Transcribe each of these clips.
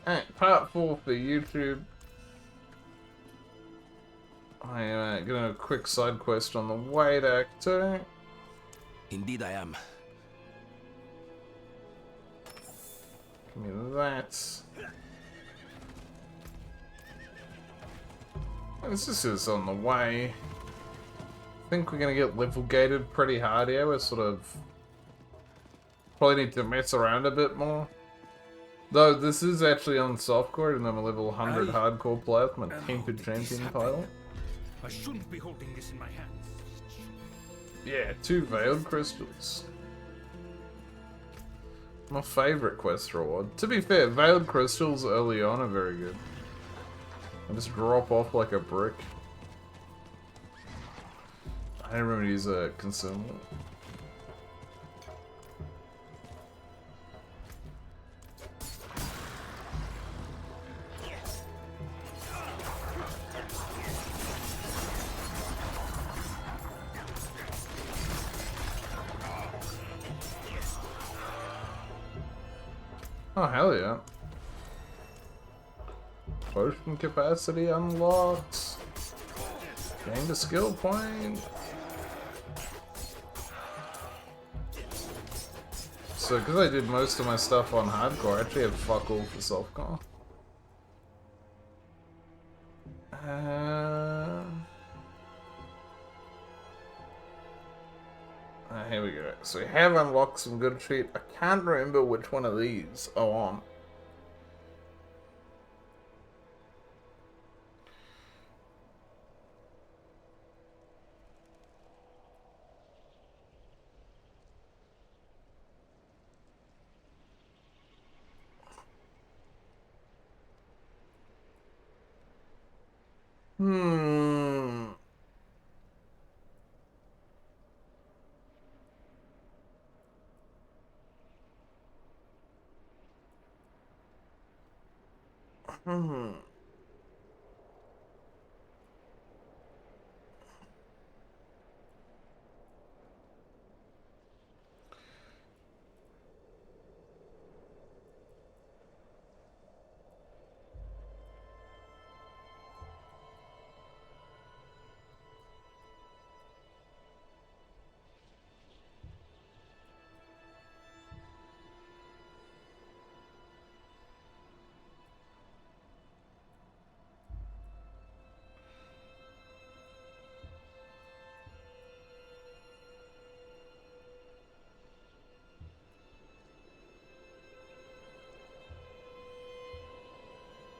Alright, part 4 for YouTube. I am gonna do a quick side quest on the way to Act 2. Indeed I am. Give me that. This is on the way. I think we're gonna get level gated pretty hard here. We're sort of probably need to mess around a bit more. Though this is actually on softcore and I'm a level 100 hardcore player with my tainted champion title. I shouldn't be holding this in my hands. Yeah, 2 veiled crystals. My favourite quest reward. To be fair, veiled crystals early on are very good. They just drop off like a brick. I don't remember to use a consumable. Oh, hell yeah. Potion capacity unlocked. Gained a skill point. So, because I did most of my stuff on hardcore, I actually have fuck all for softcore. Here we go. So we have unlocked some good shit. I can't remember which one of these are on. Hmm. Hmm.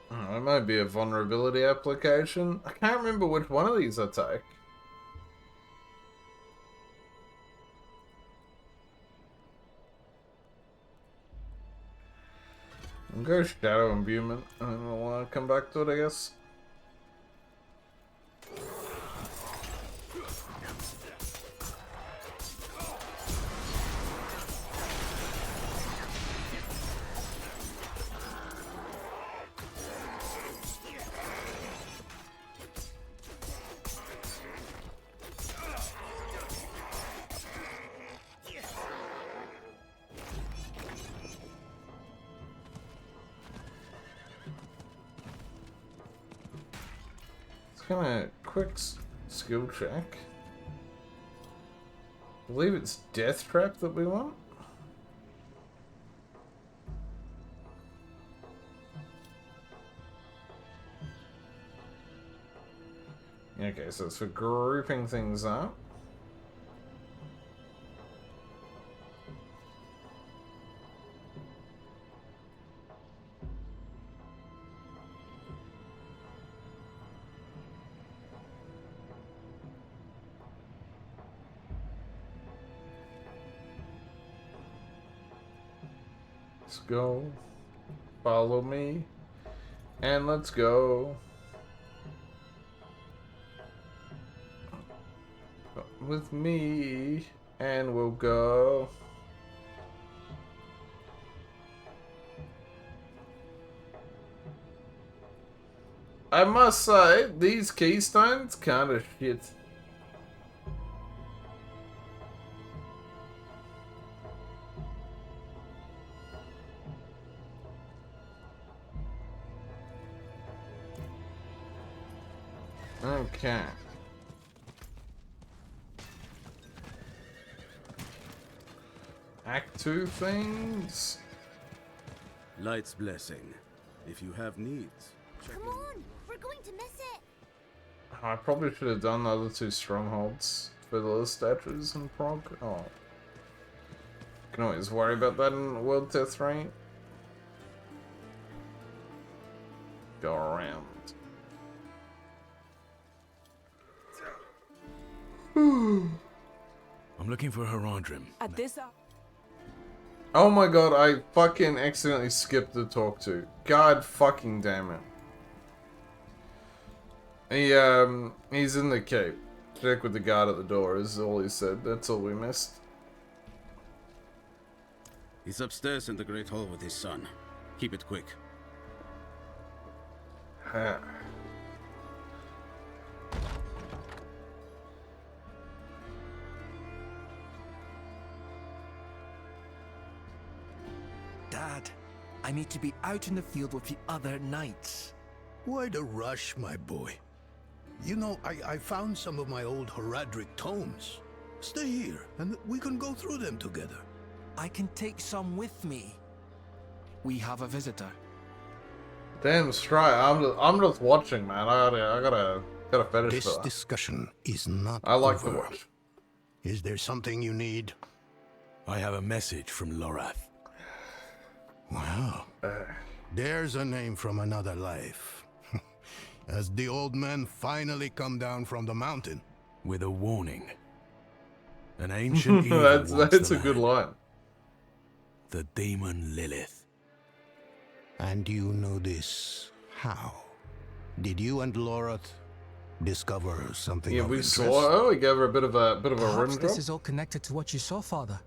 It might be a vulnerability application. I can't remember which one of these I take. I'll go Shadow Imbuement, and then we'll come back to it, I guess. Gonna quick skill check. I believe it's Death Trap that we want. Okay, so it's for grouping things up. Let's go. Follow me. And let's go. With me. And we'll go. I must say, these keystones kind of shit. Okay. Act 2 things. Light's blessing. If you have needs, Come on, we're going to miss it. I probably should have done the other 2 strongholds for the statues and prog. Oh. Can always worry about that in World Tier 3. Go around. I'm looking for Herondrim. At this Oh my god, I fucking accidentally skipped the talk to. God fucking damn it. He's in the cape. Check with the guard at the door is all he said. That's all we missed. He's upstairs in the Great Hall with his son. Keep it quick. Dad, I need to be out in the field with the other knights. Why the rush, my boy? You know, I found some of my old Horadric tomes. Stay here, and we can go through them together. I can take some with me. We have a visitor. Damn straight. I'm just watching, man. I gotta fetish This for that. discussion is not I like over. the watch. Is there something you need? I have a message from Lorath. Wow. There's a name from another life. Has the old man finally come down from the mountain? With a warning. An ancient evil wants that's the a good land. line. The demon Lilith. And you know this how? Did you and Lorath discover something Yeah, of we interest? saw her. We gave her a bit of a rim Perhaps drop. this is all connected to what you saw, Father.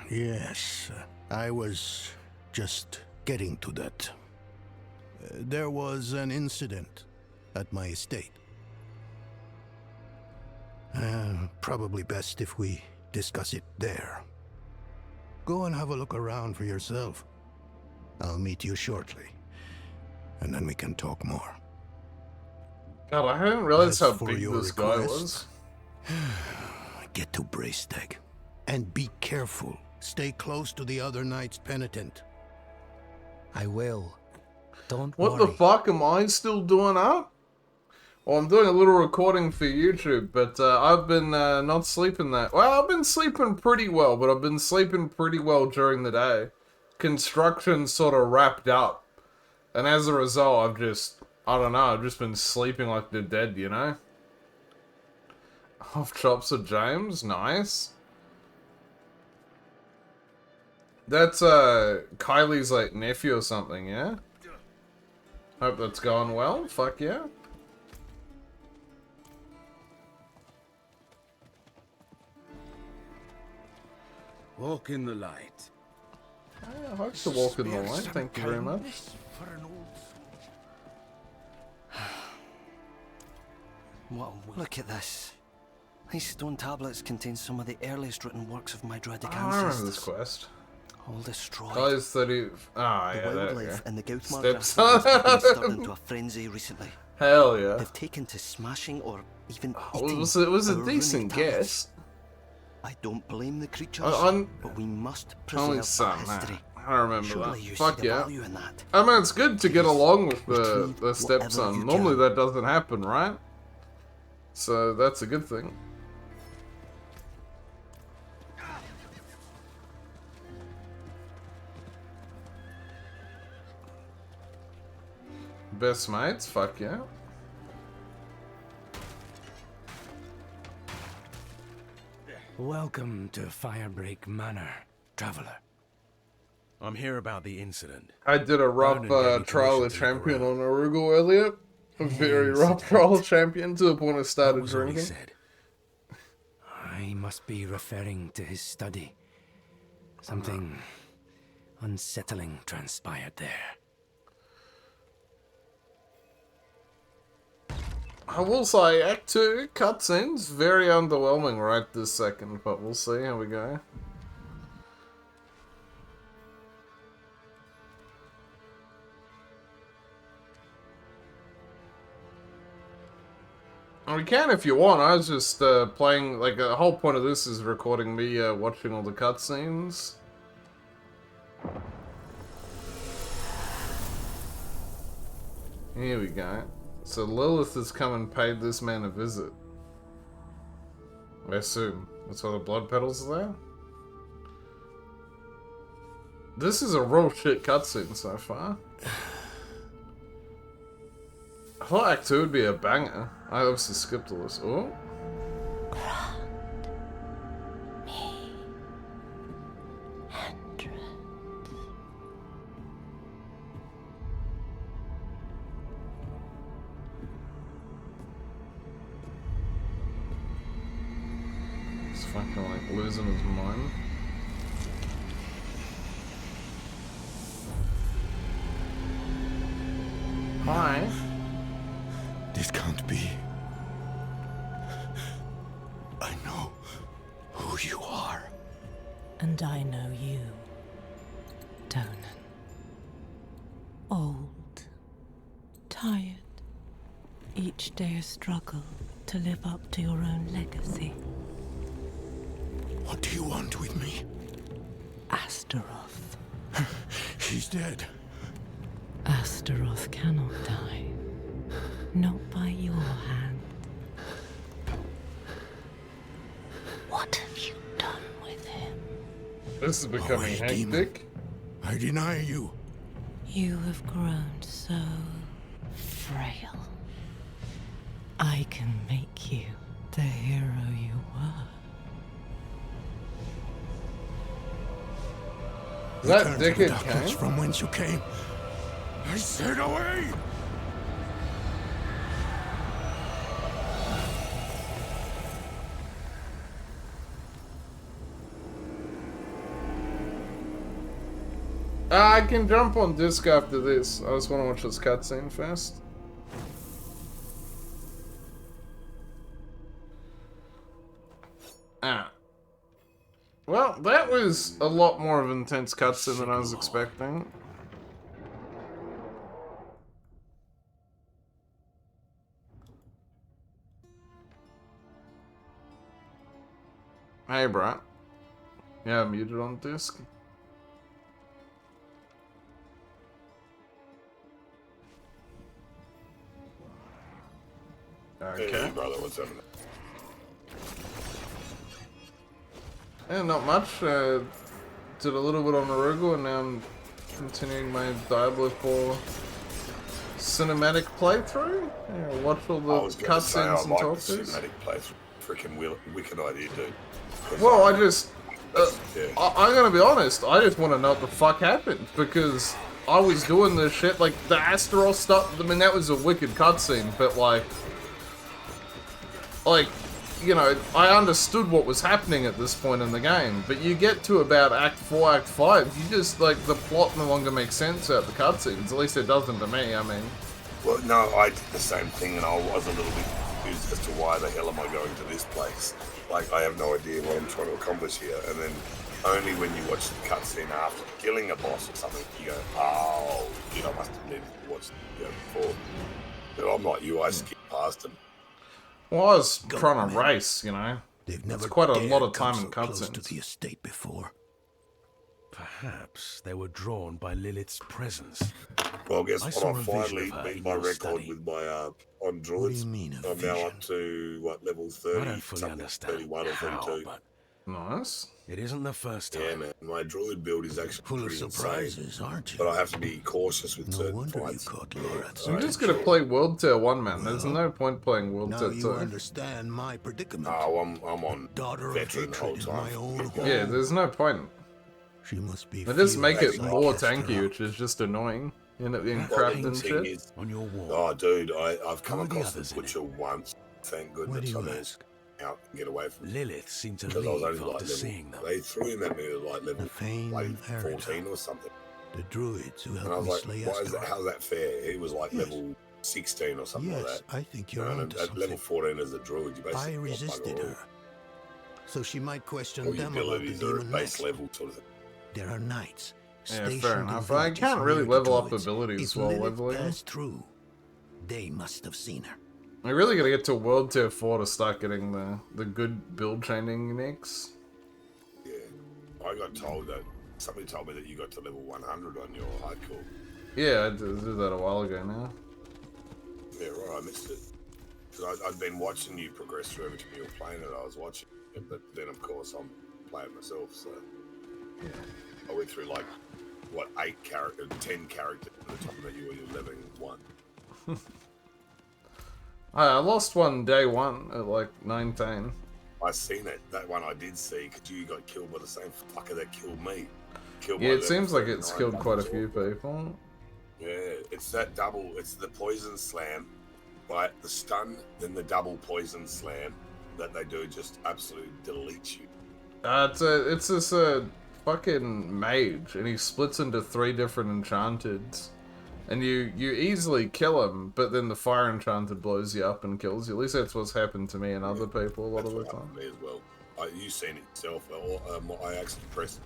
Yes, I was just getting to that. There was an incident at my estate. Probably best if we discuss it there. Go and have a look around for yourself. I'll meet you shortly, and then we can talk more. God, I hadn't realized As how for big your this guy request, was. Get to Braestag, and be careful. Stay close to the other knight's penitent. I will. Don't What worry. the fuck am I still doing up? Well, I'm doing a little recording for YouTube, but I've been not sleeping that well. I've been sleeping pretty well, but I've been sleeping pretty well during the day. Construction sort of wrapped up, and as a result, I don't know, I've just been sleeping like the dead, you know? Off chops of James, nice. That's Kylie's like nephew or something, yeah? Hope that's going well, fuck yeah. Walk in the light. I hope to walk in the light, thank you very much. For an old Look at this. These stone tablets contain some of the earliest written works of my Druidic I remember this ancestors. quest. All destroyed. Guys 30... Ah, The yeah, there we go. wildlife in the Gautmar Steps. grasslands have been stirred into a frenzy recently. Hell yeah. They've taken to smashing or even It eating was a our runic decent tablets. guess. I don't blame the creatures, I'm but we must only preserve saying our that. history. I remember Surely that. you Fuck see the yeah. value in that. I mean, it's good to get along with Retrieve the whatever stepson. you Normally can. that doesn't happen, right? So that's a good thing. Best mates? Fuck yeah. Welcome to Firebreak Manor, traveler. I'm here about the incident. I did a rough Ronan gave me trial permission of to champion look on Arugal earlier. A very rough Incident. trial of champion to the point I That started was all he drinking. said. I must be referring to his study. Something unsettling transpired there. I will say, Act 2 cutscenes, very underwhelming right this second, but we'll see how we go. We can if you want. I was just playing, like, the whole point of this is recording me watching all the cutscenes. Here we go. So Lilith has come and paid this man a visit. I assume. That's why the blood petals are there? This is a real shit cutscene so far. I thought Act 2 would be a banger. I obviously skipped all this. Oh. He's fucking like losing his mind. Hi. This can't be. I know who you are. And I know you, Donan. Old, tired, each day a struggle to live up to your own legacy. What do you want with me? Astaroth. He's dead. Astaroth cannot die. Not by your hand. What have you done with him? This is becoming Away, demon. hectic. I deny you. You have grown so frail. I can make you the hero you were. Is that Return to the dickhead darkness Kane? from whence you came. I said away! I can jump on disc after this. I just want to watch this cutscene first. Ah. Well, that was a lot more of an intense cutscene than I was expecting. Hey, bro. Yeah, I'm muted on disc. Okay. Hey, brother, what's happening? Yeah, not much. Did a little bit on Narugo, and now I'm continuing my Diablo4 Cinematic playthrough. Yeah, watch all the I was going to say, I cutscenes and like talk the tos. cinematic playthrough. Freaking wicked idea, dude. 'Cause, Well, I just... yeah. I'm gonna be honest, I just want to know what the fuck happened, because I was doing this shit, like, the Astaroth stuff, I mean, that was a wicked cutscene, but, like, you know, I understood what was happening at this point in the game, but you get to about Act 4, Act 5, you just, like, the plot no longer makes sense out the cutscenes, at least it doesn't to me, I mean. Well, no, I did the same thing, and I was a little bit confused as to why the hell am I going to this place. Like, I have no idea what I'm trying to accomplish here, and then only when you watch the cutscene after killing a boss or something, you go, oh, you know, I must have needed to watch the before. But I'm like you, I skipped past them. Well, I was trying to race, you know. They've never It's quite a dared lot of come time so in close to cutscenes. the estate before. Perhaps they were drawn by Lilith's presence. Well, guess I what? saw I a vision finally of her beat in my your record study. with my on What do druids. you mean, a I'm now vision? up to what, level 30? I don't fully something, understand 31 or how, 32. but Nice. it isn't the first time. Yeah, man. My druid build is actually Full of pretty surprises, insane, aren't you? but I have to be cautious with No certain wonder you fights. caught Loretz. I'm just gonna play World Tier 1, man. There's Well, no point playing World Now Tier you 2. understand my predicament. Oh, I'm on Daughter of veteran the whole hatred in time. my own home. Yeah, there's no point. She must be. They just make it furious more I cast her tanky, out. which is just annoying. You know, being Well, crapped the and thing shit. is, On your wall. oh, dude, I've come How are the across others the in it? butcher once. Thank Why goodness do I you managed ask? to out and get away from it. Lilith seemed to Because I was leave only like after seeing them. they threw him at me at like level The fame like of Eridan. 14 or something. The druids who And I helped was me like, slay why is that? Astaroth. How's that fair? He was like Yes. level 16 or something like Yes, that. I think you're And onto at level something. 14 as a druid, you basically I got resisted bugger all. her, so she might question All your them about the abilities are at demon base next. level sort of thing. There are knights. Yeah, stationed fair in enough. I villages can't really near the level up druids. abilities If while Lilith leveling. passed through, they must have seen her. We're really gonna get to World Tier 4 to start getting the good build training uniques. Yeah. I got told that, somebody told me that you got to level 100 on your hardcore. Yeah, I did that a while ago now. Yeah, right, I missed it. Because I'd been watching you progress through every time you were playing it, I was watching it, but then of course I'm playing myself, so... Yeah. I went through like, what, 10 characters at the time that you were leveling 1. I lost one day 1 at like 19. I seen it. That one I did see, because you got killed by the same fucker that killed me. Yeah, it seems like it's killed quite a few people. Yeah, it's that double, it's the poison slam, right? The stun, then the double poison slam that they do just absolutely delete you. It's this fucking mage, and he splits into 3 different enchanteds. And you easily kill him, but then the fire enchanted blows you up and kills you. At least that's what's happened to me and other people a lot of the time. Me as well. You seen it yourself. I actually pressed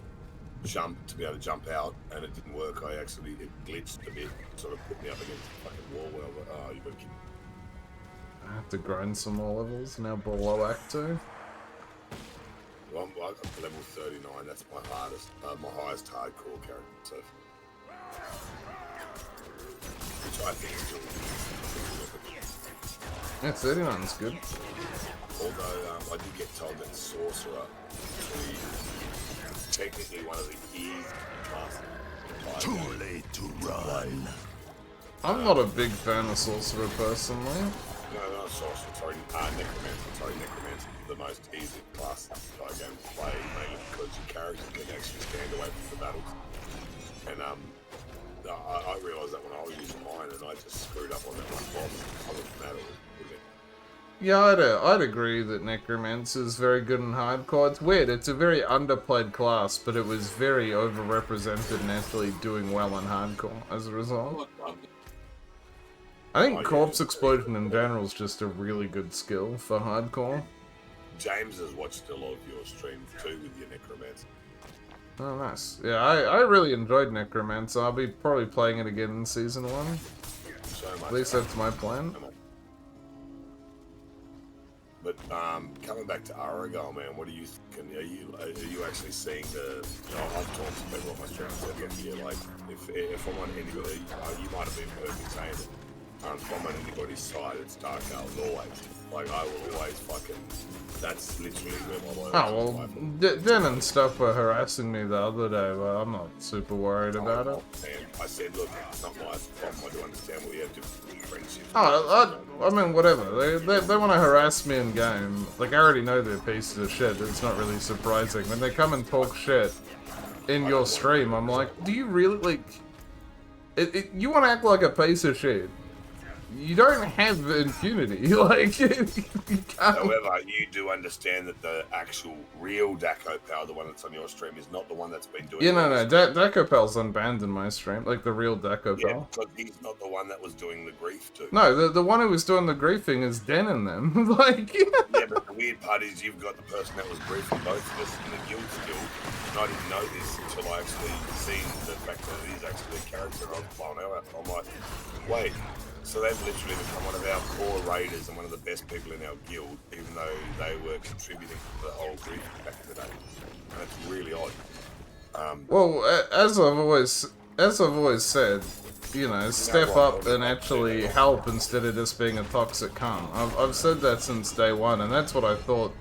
jump to be able to jump out, and it didn't work. It glitched a bit, sort of put me up against the fucking wall where I was like, oh, you gotta kill me. I have to grind some more levels, now below Act 2. Well, I'm level 39, that's my hardest, my highest hardcore character, so... Which I think is really good. Yeah, 39's good. Although, I did get told that Sorcerer is technically one of the easy classes. Too late to run. I'm not a big fan of Sorcerer personally. No, not Sorcerer, sorry, Necromancer. Sorry, Necromancer is the most easy class that I go and play, mainly because your character can actually stand away from the battles. And, I realised that when I was using mine, and I just screwed up on that one boss. I was mad with it. Yeah, I'd agree that Necromancer is very good in hardcore. It's weird, it's a very underplayed class, but it was very overrepresented and actually doing well in hardcore as a result. I think Corpse Explosion in general is just a really good skill for hardcore. James has watched a lot of your streams too with your Necromancer. Oh, nice. Yeah, I really enjoyed Necromancer. I'll be probably playing it again in Season 1. So much. At least that's my plan. But coming back to Aragal, man, what are you thinking? Are you actually seeing the? You know, I've talked to people on my stream and said, yeah, like if I'm on anybody, you might have heard me saying it. If I'm on anybody's side, it's Dark Elves always. Like I will always fucking. That's literally where my Oh well, Den and stuff were harassing me the other day, but I'm not super worried about it. I said, look, it's not my problem. I do understand we have different friendships. Oh, I mean, whatever. They want to harass me in game. Like, I already know they're pieces of shit. It's not really surprising. When they come and talk shit in your stream, I'm like, do you really, like... you want to act like a piece of shit. You don't have impunity, like, you can't... However, you do understand that the actual real Daco Power, the one that's on your stream, is not the one that's been doing... Yeah, no, Daco Pal's unbanned in my stream, like the real Daco Pal. Yeah, because he's not the one that was doing the grief too. No, the one who was doing the griefing is Den and them, like... Yeah, but the weird part is you've got the person that was griefing both of us in the guild still, and I didn't know this until I actually seen the fact that he's actually a character, and I was blown out. I'm like, wait... So they've literally become one of our core raiders and one of the best people in our guild, even though they were contributing to the whole group back in the day. And it's really odd. Well, as I've always said, you know, step up and actually help instead of just being a toxic cunt. I've said that since day one, and that's what I thought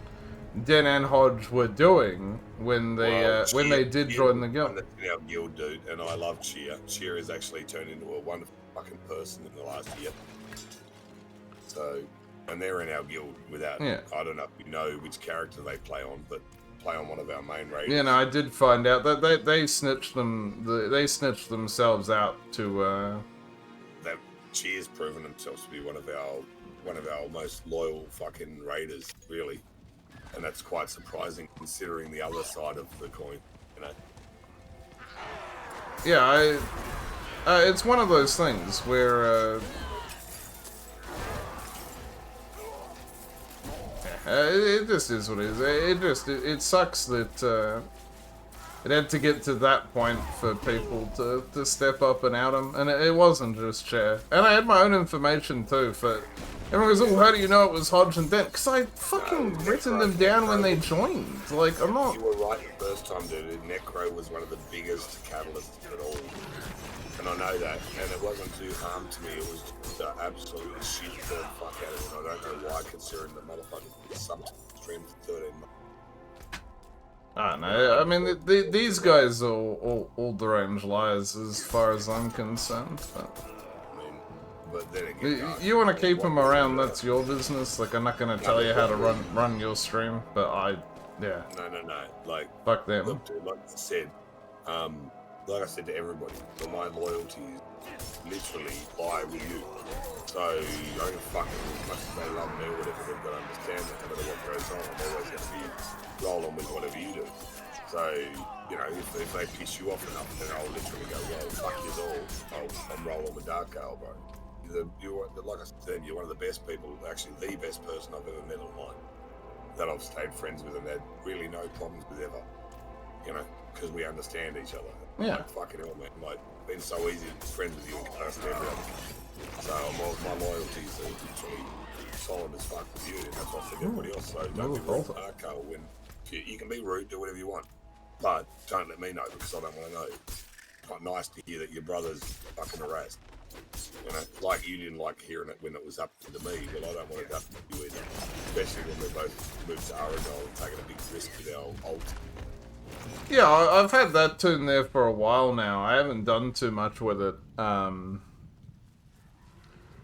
Den and Hodge were doing when they did join the guild. That's in our guild, dude, and I love Cheer. Cheer has actually turned into a wonderful fucking person in the last year. So, and they're in our guild without. Yeah. I don't know if you know which character they play on, but play on one of our main raiders. Yeah, no, I did find out that they snitched they snitched themselves out to. That Cheer's proven themselves to be one of our most loyal fucking raiders, really. And that's quite surprising considering the other side of the coin, you know. Yeah, it's one of those things where it just is what it is. It sucks that it had to get to that point for people to step up and out him, and it wasn't just Chair. And I had my own information too for Everyone goes, oh, how do you know it was Hodge and Dent? Because I fucking written them down when they joined. Like, I'm not... You were right the first time, dude. Necro was one of the biggest catalysts of it all. And I know that. And it wasn't too harm to me. It was just absolutely shit the fuck out of it. I don't know why, considering the motherfucker subbed stream for 13 months. I don't know. I mean, these guys are all deranged liars as far as I'm concerned. But then again, you want to keep them around, that's your business. Like, I'm not going to tell you how to run your stream, but yeah. No. Like, fuck them. Look, dude, like I said to everybody, my loyalty is literally lie with you. So, I don't fucking, as much as they love me or whatever, they've got to understand that no matter what goes on, I'm always going to be rolling with whatever you do. So, you know, if they piss you off enough, then I'll literally go, well, fuck you all. I'm rolling with Dark Ale, bro. Like I said, you're one of the best people, actually the best person I've ever met online that I've stayed friends with and had really no problems with ever. You know, because we understand each other. Yeah. Like, fucking hell, man. Like, been so easy to be friends with you and understand each other. So my loyalties are literally solid as fuck with you, and that's what I said to everybody else. So don't be rude to Dark Ale when you can be rude, do whatever you want, but don't let me know because I don't want to know. It's not nice to hear that your brother's fucking harassed. You know, like you didn't like hearing it when it was up to me, but I don't want it up to you either. Especially when we both moved to Aragol and taking a big risk with our old. Yeah, I've had that tune there for a while now. I haven't done too much with it.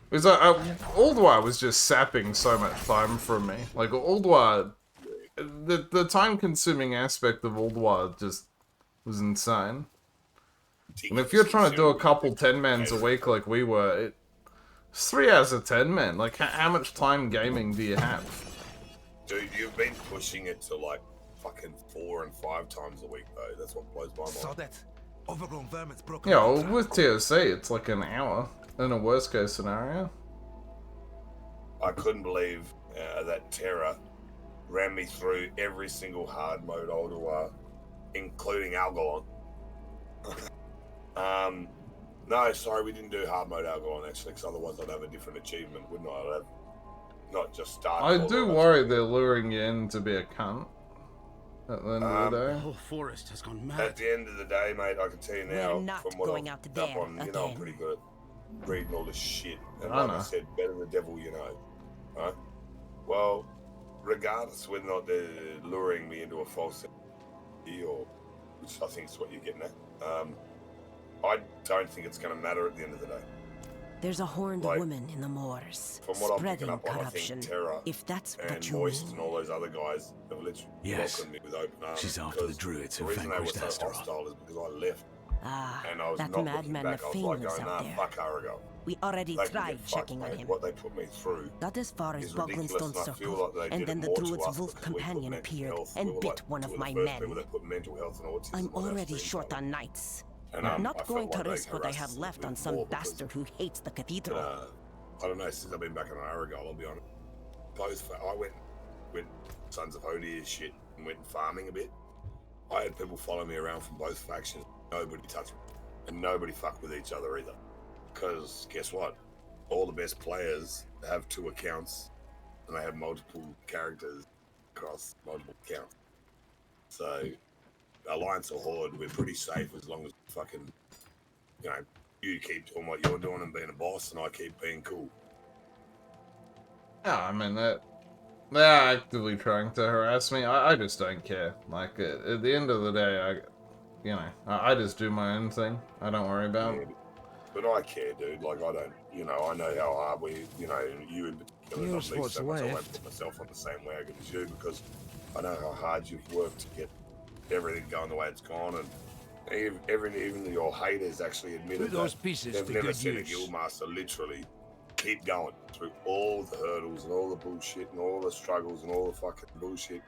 Because Ulduar was just sapping so much time from me. Like, Ulduar, the time-consuming aspect of Ulduar just was insane. And if you're trying to do a couple 10-mans a week like we were, it's 3 hours of 10-man. Like, how much time gaming do you have? Dude, you've been pushing it to like fucking 4 and 5 times a week, though. That's what blows my mind. Saw that. Overgrown vermin's broken. Yeah, well, with TOC, it's like an hour in a worst-case scenario. I couldn't believe that Terra ran me through every single hard mode Ulduar, including Algalon. No, sorry, we didn't do hard mode Algalon actually, because otherwise I'd have a different achievement, wouldn't I? I'd have not just start. I do worry they're luring you in to be a cunt at the end of the day. The whole forest has gone mad. At the end of the day, mate, I can tell you now, We're not from what going I've out picked up there on, you know, I'm again. pretty good at reading all this shit. And I like know. I said, better the devil you know. Right? Well, regardless whether or not they're luring me into a false identity, or which I think is what you're getting at, I don't think it's going to matter at the end of the day. There's a horned Like, woman in the moors, From what I'm picking spreading up on, I corruption. think Terra If that's and what you Moist mean. and all those other guys have literally Yes. welcomed me with open arms. She's after the because druids who the reason they were vanquished so Astaroth. hostile is because I left. Ah, And I was that not looking madman back. I was like Nefane lives going, out nah, there. fuck Aragol. We already They can tried get fucked, checking on mate. him. What they put me through Got as far as is ridiculous, Boglinstone and I feel Circle, like they and did then it the more to druid's us wolf because we put companion mental appeared health. and We were bit like one two of the my first men. people that put mental health and autism I'm on our already stream short cover. on knights. And, Not I going felt to like they risk what I harassed have us a left bit on some more because, bastard who hates the cathedral. I don't know, since I've been back in Aragol, I'll be honest. I went Sons of Hodir shit and went farming a bit. I had people follow me around from both factions. Nobody touched me. And nobody fucked with each other either. Because guess what? All the best players have 2 accounts and they have multiple characters across multiple accounts. So, Alliance or Horde, we're pretty safe as long as fucking, you know, you keep doing what you're doing and being a boss and I keep being cool. Yeah, I mean, they're actively trying to harass me. I just don't care. Like, at the end of the day, I just do my own thing. I don't worry about it. But I care, dude. Like, I don't, you know, I know how hard you in particular, You're not me supposed so to much, I wait. won't put myself on the same wagon as you because I know how hard you've worked to get everything going the way it's gone, and even your haters actually admitted Put those that pieces they've to never good seen a use. guildmaster literally keep going through all the hurdles and all the bullshit and all the struggles and all the fucking bullshit.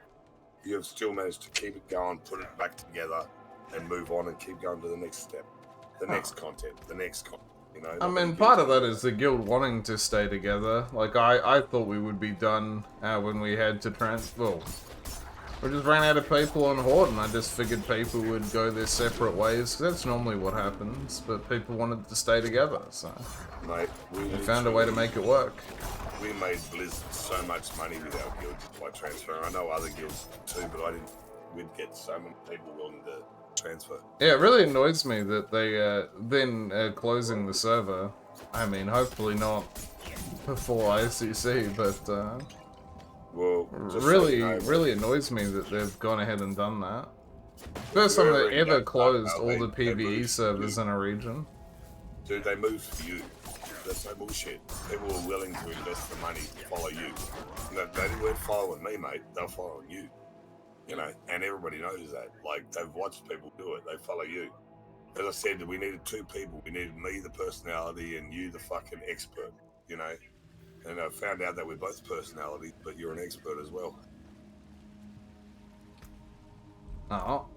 You have still managed to keep it going, put it back together, and move on and keep going to the next step, the next content, the next content. You know, I mean, part of that is the guild wanting to stay together. Like, I thought we would be done when we had to We just ran out of people on Horde, and I just figured people would go their separate ways, 'cause that's normally what happens, but people wanted to stay together, so... Mate, we found a way to make it work. We made Blizzard so much money with our guild just by transferring. I know other guilds too, but we'd get so many people willing to transfer. Yeah, it really annoys me that they, then closing the server. I mean, hopefully not before ICC, but, well, really, really annoys me that they've gone ahead and done that. First time they ever closed all the PvE servers in a region. Dude, they moved for you. That's no bullshit. People were willing to invest the money to follow you. They weren't following me, mate. They're following you. You know, and everybody knows that. Like, they've watched people do it. They follow you. As I said, we needed two people. We needed me, the personality, and you, the fucking expert. You know? And I found out that we're both personalities, but you're an expert as well. Oh.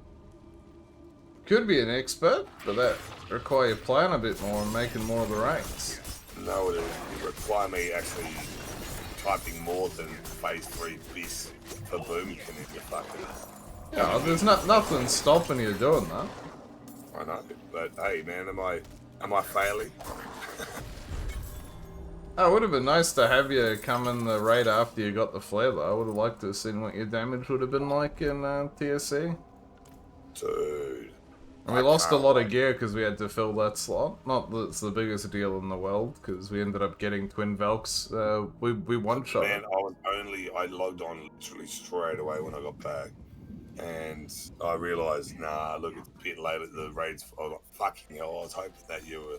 Could be an expert, but that require you playing a bit more and making more of the raids. No, it require me actually typing more than phase 3 bis for boom can in your fucking... Yeah, there's nothing stopping you doing that. I know, but hey man, am I failing? Oh, it would have been nice to have you come in the raid after you got the flare though. I would have liked to have seen what your damage would have been like in TSC. Dude. And we lost a lot of gear because we had to fill that slot. Not that it's the biggest deal in the world, because we ended up getting twin Velks. We one-shot. Man, I logged on literally straight away when I got back. And I realised, nah, look, it's a bit late at the raids. I was like, fucking hell, I was hoping that you were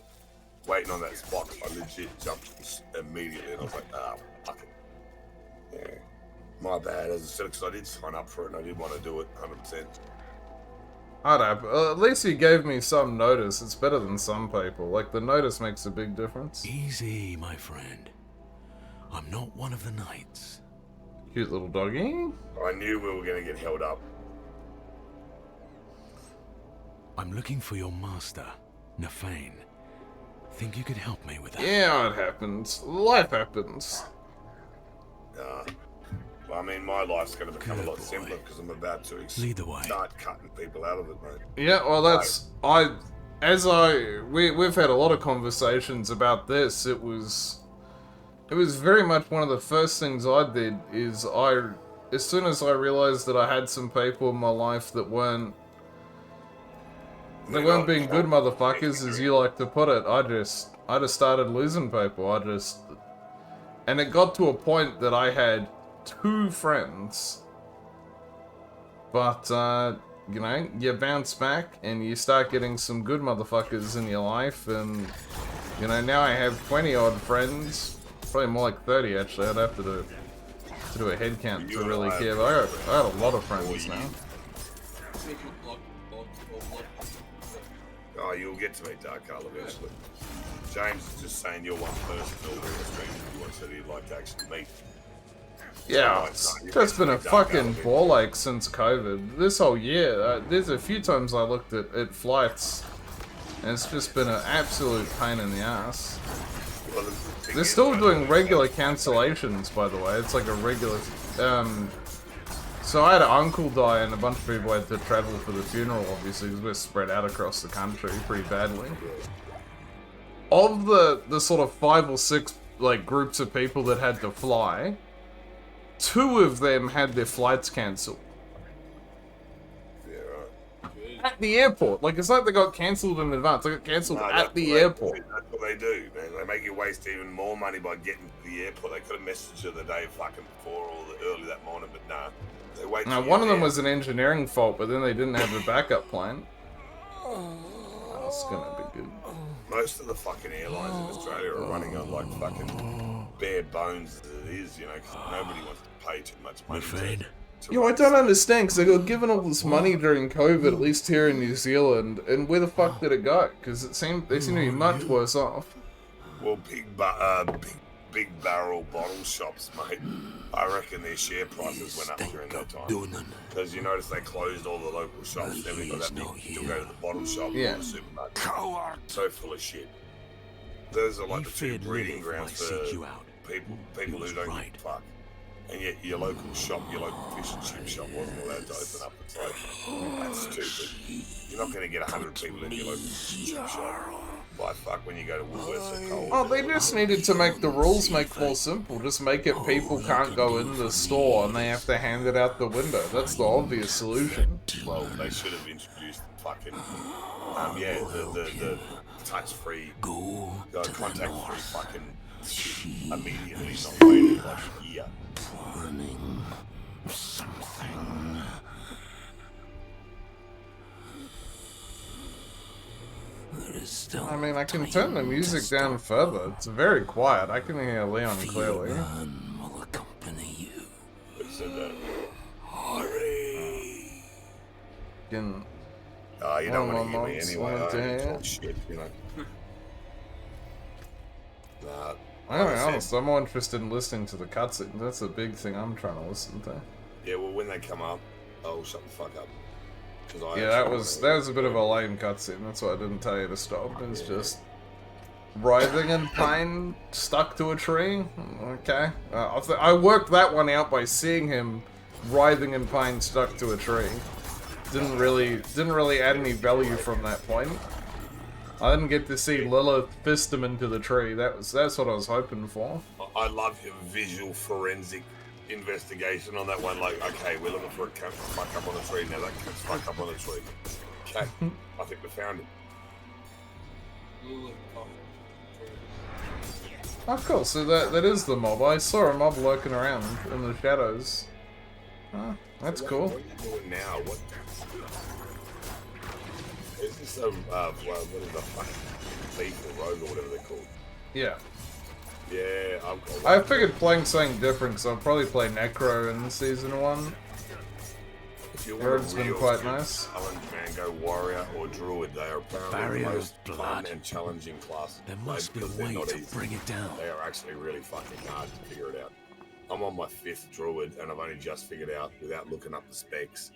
waiting on that spot. I legit jumped immediately and I was like, ah, fuck it. Yeah, my bad, as I said, because I did sign up for it and I did want to do it 100%. I don't know, at least you gave me some notice. It's better than some people. Like, the notice makes a big difference. Easy, my friend. I'm not one of the knights. Cute little doggy. I knew we were going to get held up. I'm looking for your master, Nafane. Think you could help me with that? Yeah, it happens. Life happens. Well, I mean, my life's going to become a lot simpler because I'm about to lead the way. Start cutting people out of it, mate. Yeah, well, that's... We've had a lot of conversations about this. It was very much one of the first things I did is as soon as I realized that I had some people in my life that weren't being good motherfuckers, as you like to put it, I just started losing people. And it got to a point that I had 2 friends, but you know, you bounce back and you start getting some good motherfuckers in your life, and you know, now I have 20 odd friends, probably more like 30 actually. I'd have to do a head count to really care, but I got a lot of friends now. Oh, you'll get to meet Dark Carl eventually. James is just saying you're one person over the stream who wants that he'd like to actually meet. Yeah, it's been a fucking ball ache since COVID. This whole year, there's a few times I looked at flights, and it's just been an absolute pain in the ass. Well, They're still doing regular cancellations, by the way. It's like a regular... So I had an uncle die, and a bunch of people had to travel for the funeral, obviously, because we're spread out across the country pretty badly. Of the sort of 5 or 6 like groups of people that had to fly, 2 of them had their flights cancelled. Yeah, right. At the airport. Like, it's like they got cancelled in advance. They got cancelled at the airport. That's what they do, man. They make you waste even more money by getting to the airport. They could have messaged you the day fucking before or early that morning, but nah. They wait. Now, one of them was an engineering fault, but then they didn't have a backup plan. That's gonna be good. Most of the fucking airlines in Australia are running on like fucking bare bones as it is, you know, because nobody wants to pay too much money. Yo, I don't understand, because they got given all this money during COVID, at least here in New Zealand, and where the fuck did it go? Because they seem to be much worse off. Well, big barrel bottle shops, mate. I reckon their share prices went up during that time. Because you notice they closed all the local shops. Then we got that big, you'll go to the bottle shop or the supermarket. Coward. So full of shit. Those are like the 2 breeding grounds for people who don't give a fuck. and yet your local shop, your local fish and chip shop wasn't allowed to open up. It's like, that's stupid. You're not going to get 100 people in your local fish and chip shop. By fuck, when you go to Woolworths or Coles. Oh, they just needed to make the rules make more simple. Just make it people can't go in the store and they have to hand it out the window. That's the obvious solution. Well, they should have introduced fucking, the touch-free, contact-free fucking shit immediately, not waiting like a year. Something. I mean, I can turn the music down further. It's very quiet. I can hear Leon clearly. Will accompany you. Hurry! Can... you don't want to hear me anyway. I don't talk shit, you know. Nah. I don't know. I'm more interested in listening to the cutscene. That's a big thing I'm trying to listen to. Yeah, well, when they come up, I'll shut the fuck up. Yeah, that was a bit of a lame cutscene. That's why I didn't tell you to stop. It's just writhing in pain, stuck to a tree. Okay, I worked that one out by seeing him writhing in pain, stuck to a tree. Didn't really add any value from that point. I didn't get to see Lilith fist him into the tree. That's what I was hoping for. I love your visual forensic investigation on that one. Like, okay, we're looking for a cat fuck up on a tree. Now that cat's fuck up on a tree. Okay, I think we found him. Oh, cool. So that is the mob. I saw a mob lurking around in the shadows. Oh, that's cool. What are you doing now? What? Is this what is the fucking thief or rogue or whatever they're called? Yeah. Yeah, I figured playing something different, so I'll probably play Necro in Season 1. Rogue's been quite nice. Challenge Mango, Warrior, or Druid, they are apparently the most fun and challenging classes. There must be a way to bring it down. They are actually really fucking hard to figure it out. I'm on my 5th Druid, and I've only just figured out, without looking up the specs,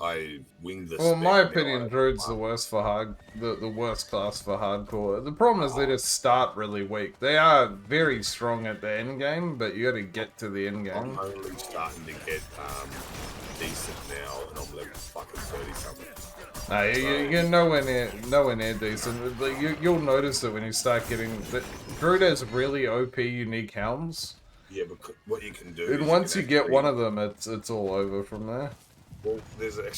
I winged the Well, in my opinion, Druid's the worst for the worst class for hardcore. The problem is they just start really weak. They are very strong at the end game, but you got to get to the end game. I'm only starting to get decent now, and I'm level fucking 30 something. No, you're nowhere near decent. You'll notice it when you start getting. But Druid has really OP unique helms. Yeah, but what you can do. And once you get one of them, it's all over from there. Well, there's a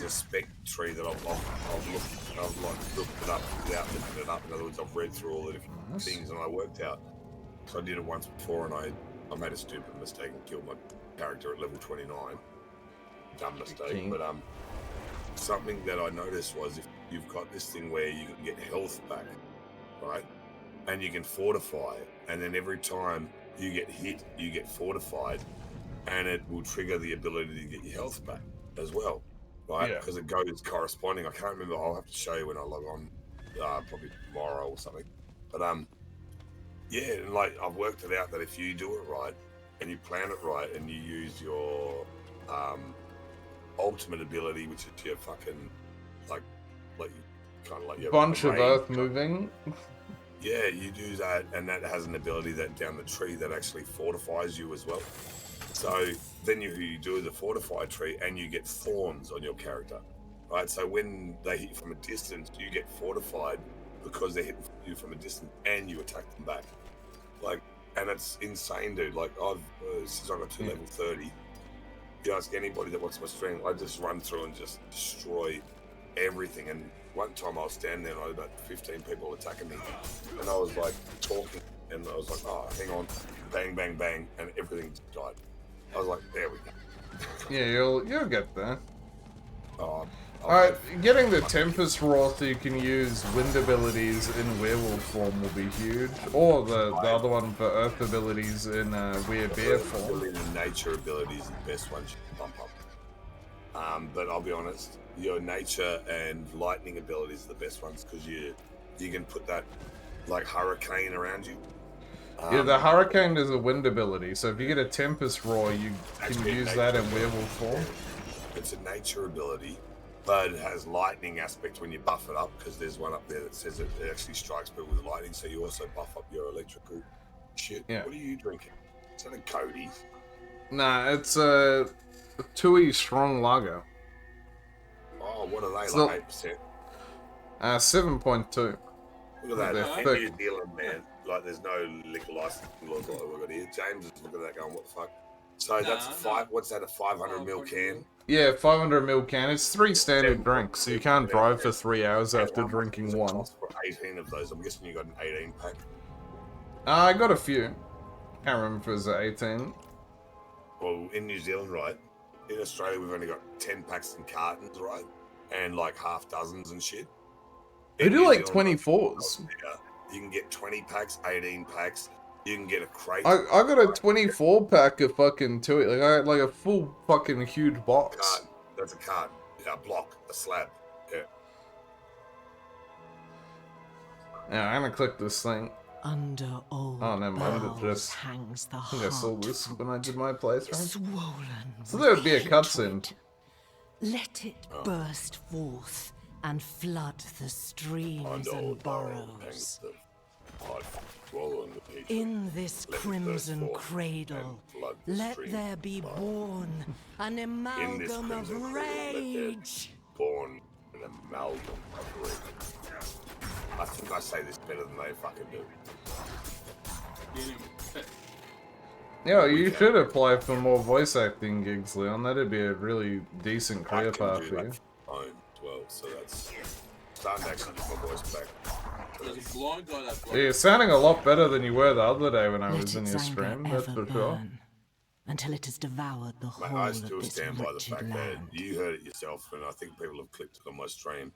spec tree that I've looked it up without looking it up. In other words, I've read through all the different things and I worked out. So I did it once before and I made a stupid mistake and killed my character at level 29. Dumb mistake, but something that I noticed was if you've got this thing where you can get health back, right, and you can fortify, and then every time you get hit, you get fortified. And it will trigger the ability to get your health back as well, right? Yeah. Because it goes corresponding. I can't remember. I'll have to show you when I log on, probably tomorrow or something. But yeah, and like I've worked it out that if you do it right and you plan it right and you use your ultimate ability, which is your fucking like kind of like your bunch of range, earth moving. Yeah, you do that, and that has an ability that down the tree that actually fortifies you as well. So then you do the fortified tree and you get thorns on your character, right? So when they hit you from a distance, you get fortified because they're hitting you from a distance and you attack them back. Like, and it's insane, dude. Like I've, since I got to level 30, you ask anybody that watches my stream, I just run through and just destroy everything. And one time I was standing there and I had about 15 people attacking me. And I was like talking and I was like, oh, hang on, bang, bang, bang, and everything died. I was like, there we go. Yeah, you'll get there. Alright, getting the Tempest Roar so you can use wind abilities in werewolf form will be huge. Or the other one for earth abilities in weird bear form. The nature ability is the best one you can bump up. But I'll be honest, your nature and lightning abilities are the best ones because you can put that like hurricane around you. Yeah, the Hurricane is a wind ability, so if you get a Tempest Roar, you can use that in werewolf form. It's a nature ability, but it has lightning aspect when you buff it up, because there's one up there that says it actually strikes people with lightning, so you also buff up your electrical shit. Yeah. What are you drinking? Is that a Cody's? Nah, it's a Tui strong lager. Oh, what are they, It's like not- 8%? 7.2. Look at They're that. In thick. New Zealand, man, like there's no liquor licensing laws like we've got here. James is looking at that going, what the fuck? So that's a five. What's that? A 500ml can? Yeah, 500ml can. It's 3 standard drinks, so you can't drive for 3 hours And after how much drinking does it one. cost for 18 of those? I'm guessing you got an 18 pack. I got a few. Can't remember if it was 18. Well, in New Zealand, right? In Australia, we've only got 10 packs in cartons, right? And like half dozens and shit. They In do New like Zealand, 24s. you can get 20 packs, 18 packs. You can get a crate. I got a 24 pack of fucking Tui. Like, I had like a full fucking huge box. Carton. That's a carton. Yeah, a block, a slab. Yeah. Yeah, I'm gonna click this thing. Under old Oh, never mind, it boughs just- hangs the I think I saw heart this from when I did my playthrough. swollen So there would be a with cutscene. hatred. Let it burst forth and flood the streams and burrows. In this crimson cradle, let there be born an amalgam of rage. Born an amalgam of rage. I think I say this better than they fucking do. Yeah, you should apply for more voice acting gigs, Leon. That'd be a really decent career path for you. Phone as well, so that's starting to actually get my voice back. There's a blind guy that Yeah, you're sounding a lot better than you were the other day when I Let was in its your anger stream, that's ever for sure. burn until it has devoured the Mate, whole I of still this stand by the wretched fact that land. you heard it yourself, and I think people have clicked it on my stream.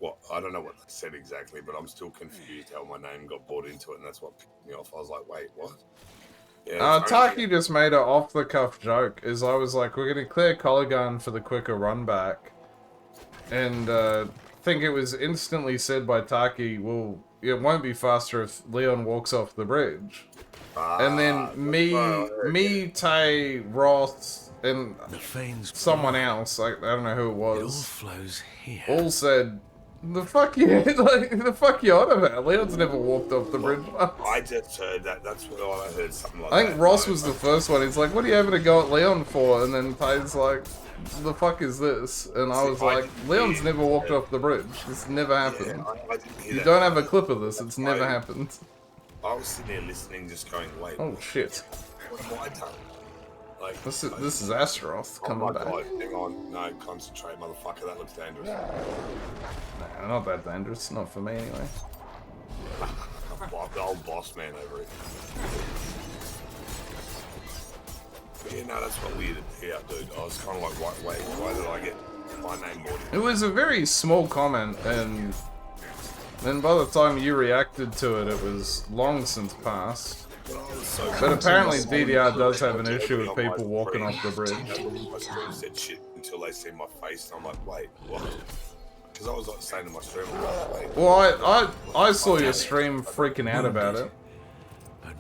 What I don't know what they said exactly, but I'm still confused how my name got brought into it, and that's what picked me off. I was like, wait, what? Yeah, Taki just made an off-the-cuff joke, is I was like, we're gonna clear Colligan for the quicker run back. And, I think it was instantly said by Taki, well, it won't be faster if Leon walks off the bridge. And then me, Tay, Ross, and someone else, I don't know who it It all was, flows here. all said, the fuck you, like, the fuck you on about? Leon's never walked off the bridge once. I just heard that. That's what I heard. Something like that. I think Ross was the first one. He's like, what are you having to go at Leon for? And then Tay's like, the fuck is this? And I was like, Leon's never walked off the bridge. This never happened. I didn't hear You that. don't have a clip of this. It's never happened. I was sitting there listening, just going, wait. Oh shit. What have I done? Like, This is Astaroth oh coming my back. God, hang on. No, concentrate, motherfucker. That looks dangerous. Nah, not that dangerous. Not for me anyway. The old boss man over it. Yeah, no, that's what weirded me out, dude. I was kind of like, wait, why did I get my name brought in? It was a very small comment, and then by the time you reacted to it, it was long since passed. But apparently DDR does have an issue with people walking off the bridge. My stream said shit until they see my face, and I'm like, wait, what? Because I was like saying to my stream, I'm like, wait. Well, I saw your stream freaking out about it.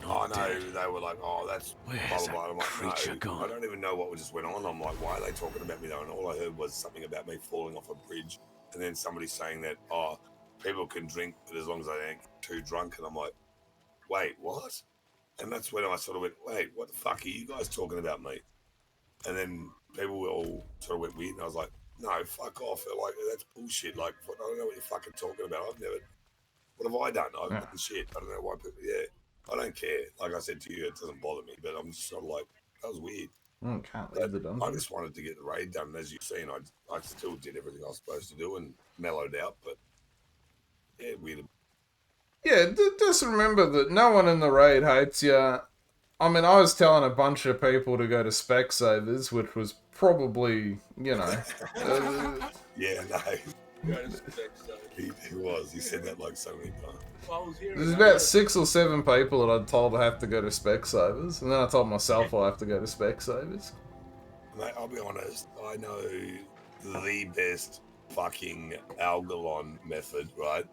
I know, they were like, oh, that's Where's blah, blah, that blah. I'm like, creature no, gone? I don't even know what just went on. I'm like, why are they talking about me though? And all I heard was something about me falling off a bridge, and then somebody saying that, oh, people can drink, but as long as they ain't too drunk. And I'm like, wait, what? And that's when I sort of went, wait, what the fuck are you guys talking about me? And then people were all sort of went weird, and I was like, no, fuck off. They're like, that's bullshit. Like, I don't know what you're fucking talking about. What have I done? I've done shit. I don't know why people, I don't care. Like I said to you, it doesn't bother me, but I'm just sort of like, that was weird. Can't leave the I dungeon. just wanted to get the raid done, and as you've seen, I still did everything I was supposed to do and mellowed out, but yeah, weird. Yeah, just remember that no one in the raid hates you. I mean, I was telling a bunch of people to go to Specsavers, which was probably, you know... Yeah, no. He was. He said that like so many times. There's about 6 or 7 people that I'd told I have to go to Specsavers, and then I told myself I have to go to Specsavers. Mate, I'll be honest, I know the best fucking Algalon method, right?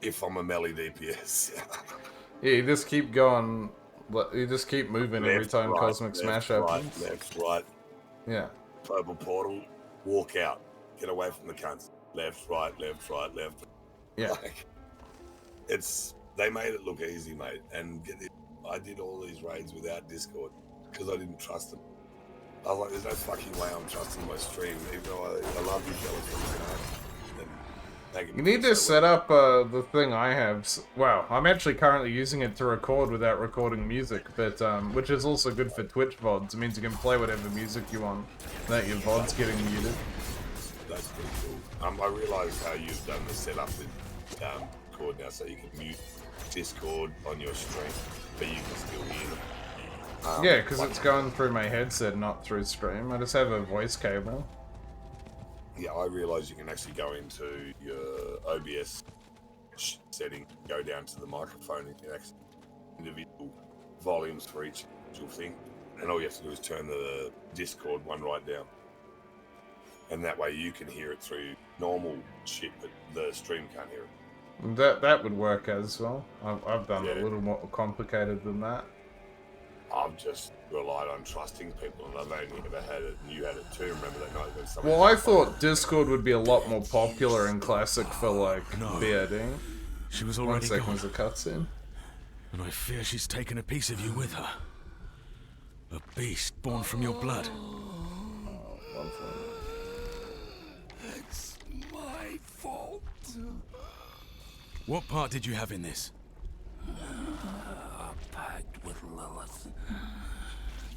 If I'm a melee DPS. Yeah, you just keep going, you just keep moving every Left, time right, Cosmic left, Smash right, happens. Left, right, Yeah. purple portal, walk out, get away from the cunts. Left, right, left, right, left. Yeah. Like, they made it look easy, mate. And I did all these raids without Discord because I didn't trust them. I was like, there's no fucking way I'm trusting my stream, even though I love you fellas. You need to set up the thing I have. Wow, I'm actually currently using it to record without recording music, but which is also good for Twitch VODs. It means you can play whatever music you want without your VODs getting muted. That's pretty cool. I realised how you've done the setup with Discord now, so you can mute Discord on your stream, but you can still hear them. Yeah, because it's going through my headset, not through stream. I just have a voice cable. Yeah, I realise you can actually go into your OBS setting, go down to the microphone, and you can actually individual volumes for each individual thing, and all you have to do is turn the Discord one right down, and that way you can hear it through normal shit, but the stream can't hear it. That would work as well. I've done a little more complicated than that. I've just relied on trusting people, and I've only ever had it, and you had it too. Remember that night when someone... Well, I thought Discord would be a lot more popular in Classic for, like, BRD. She was already 1 second gone. was a cutscene. And I fear she's taken a piece of you with her. A beast born from your blood. It's my fault. What part did you have in this? A pact with Lilith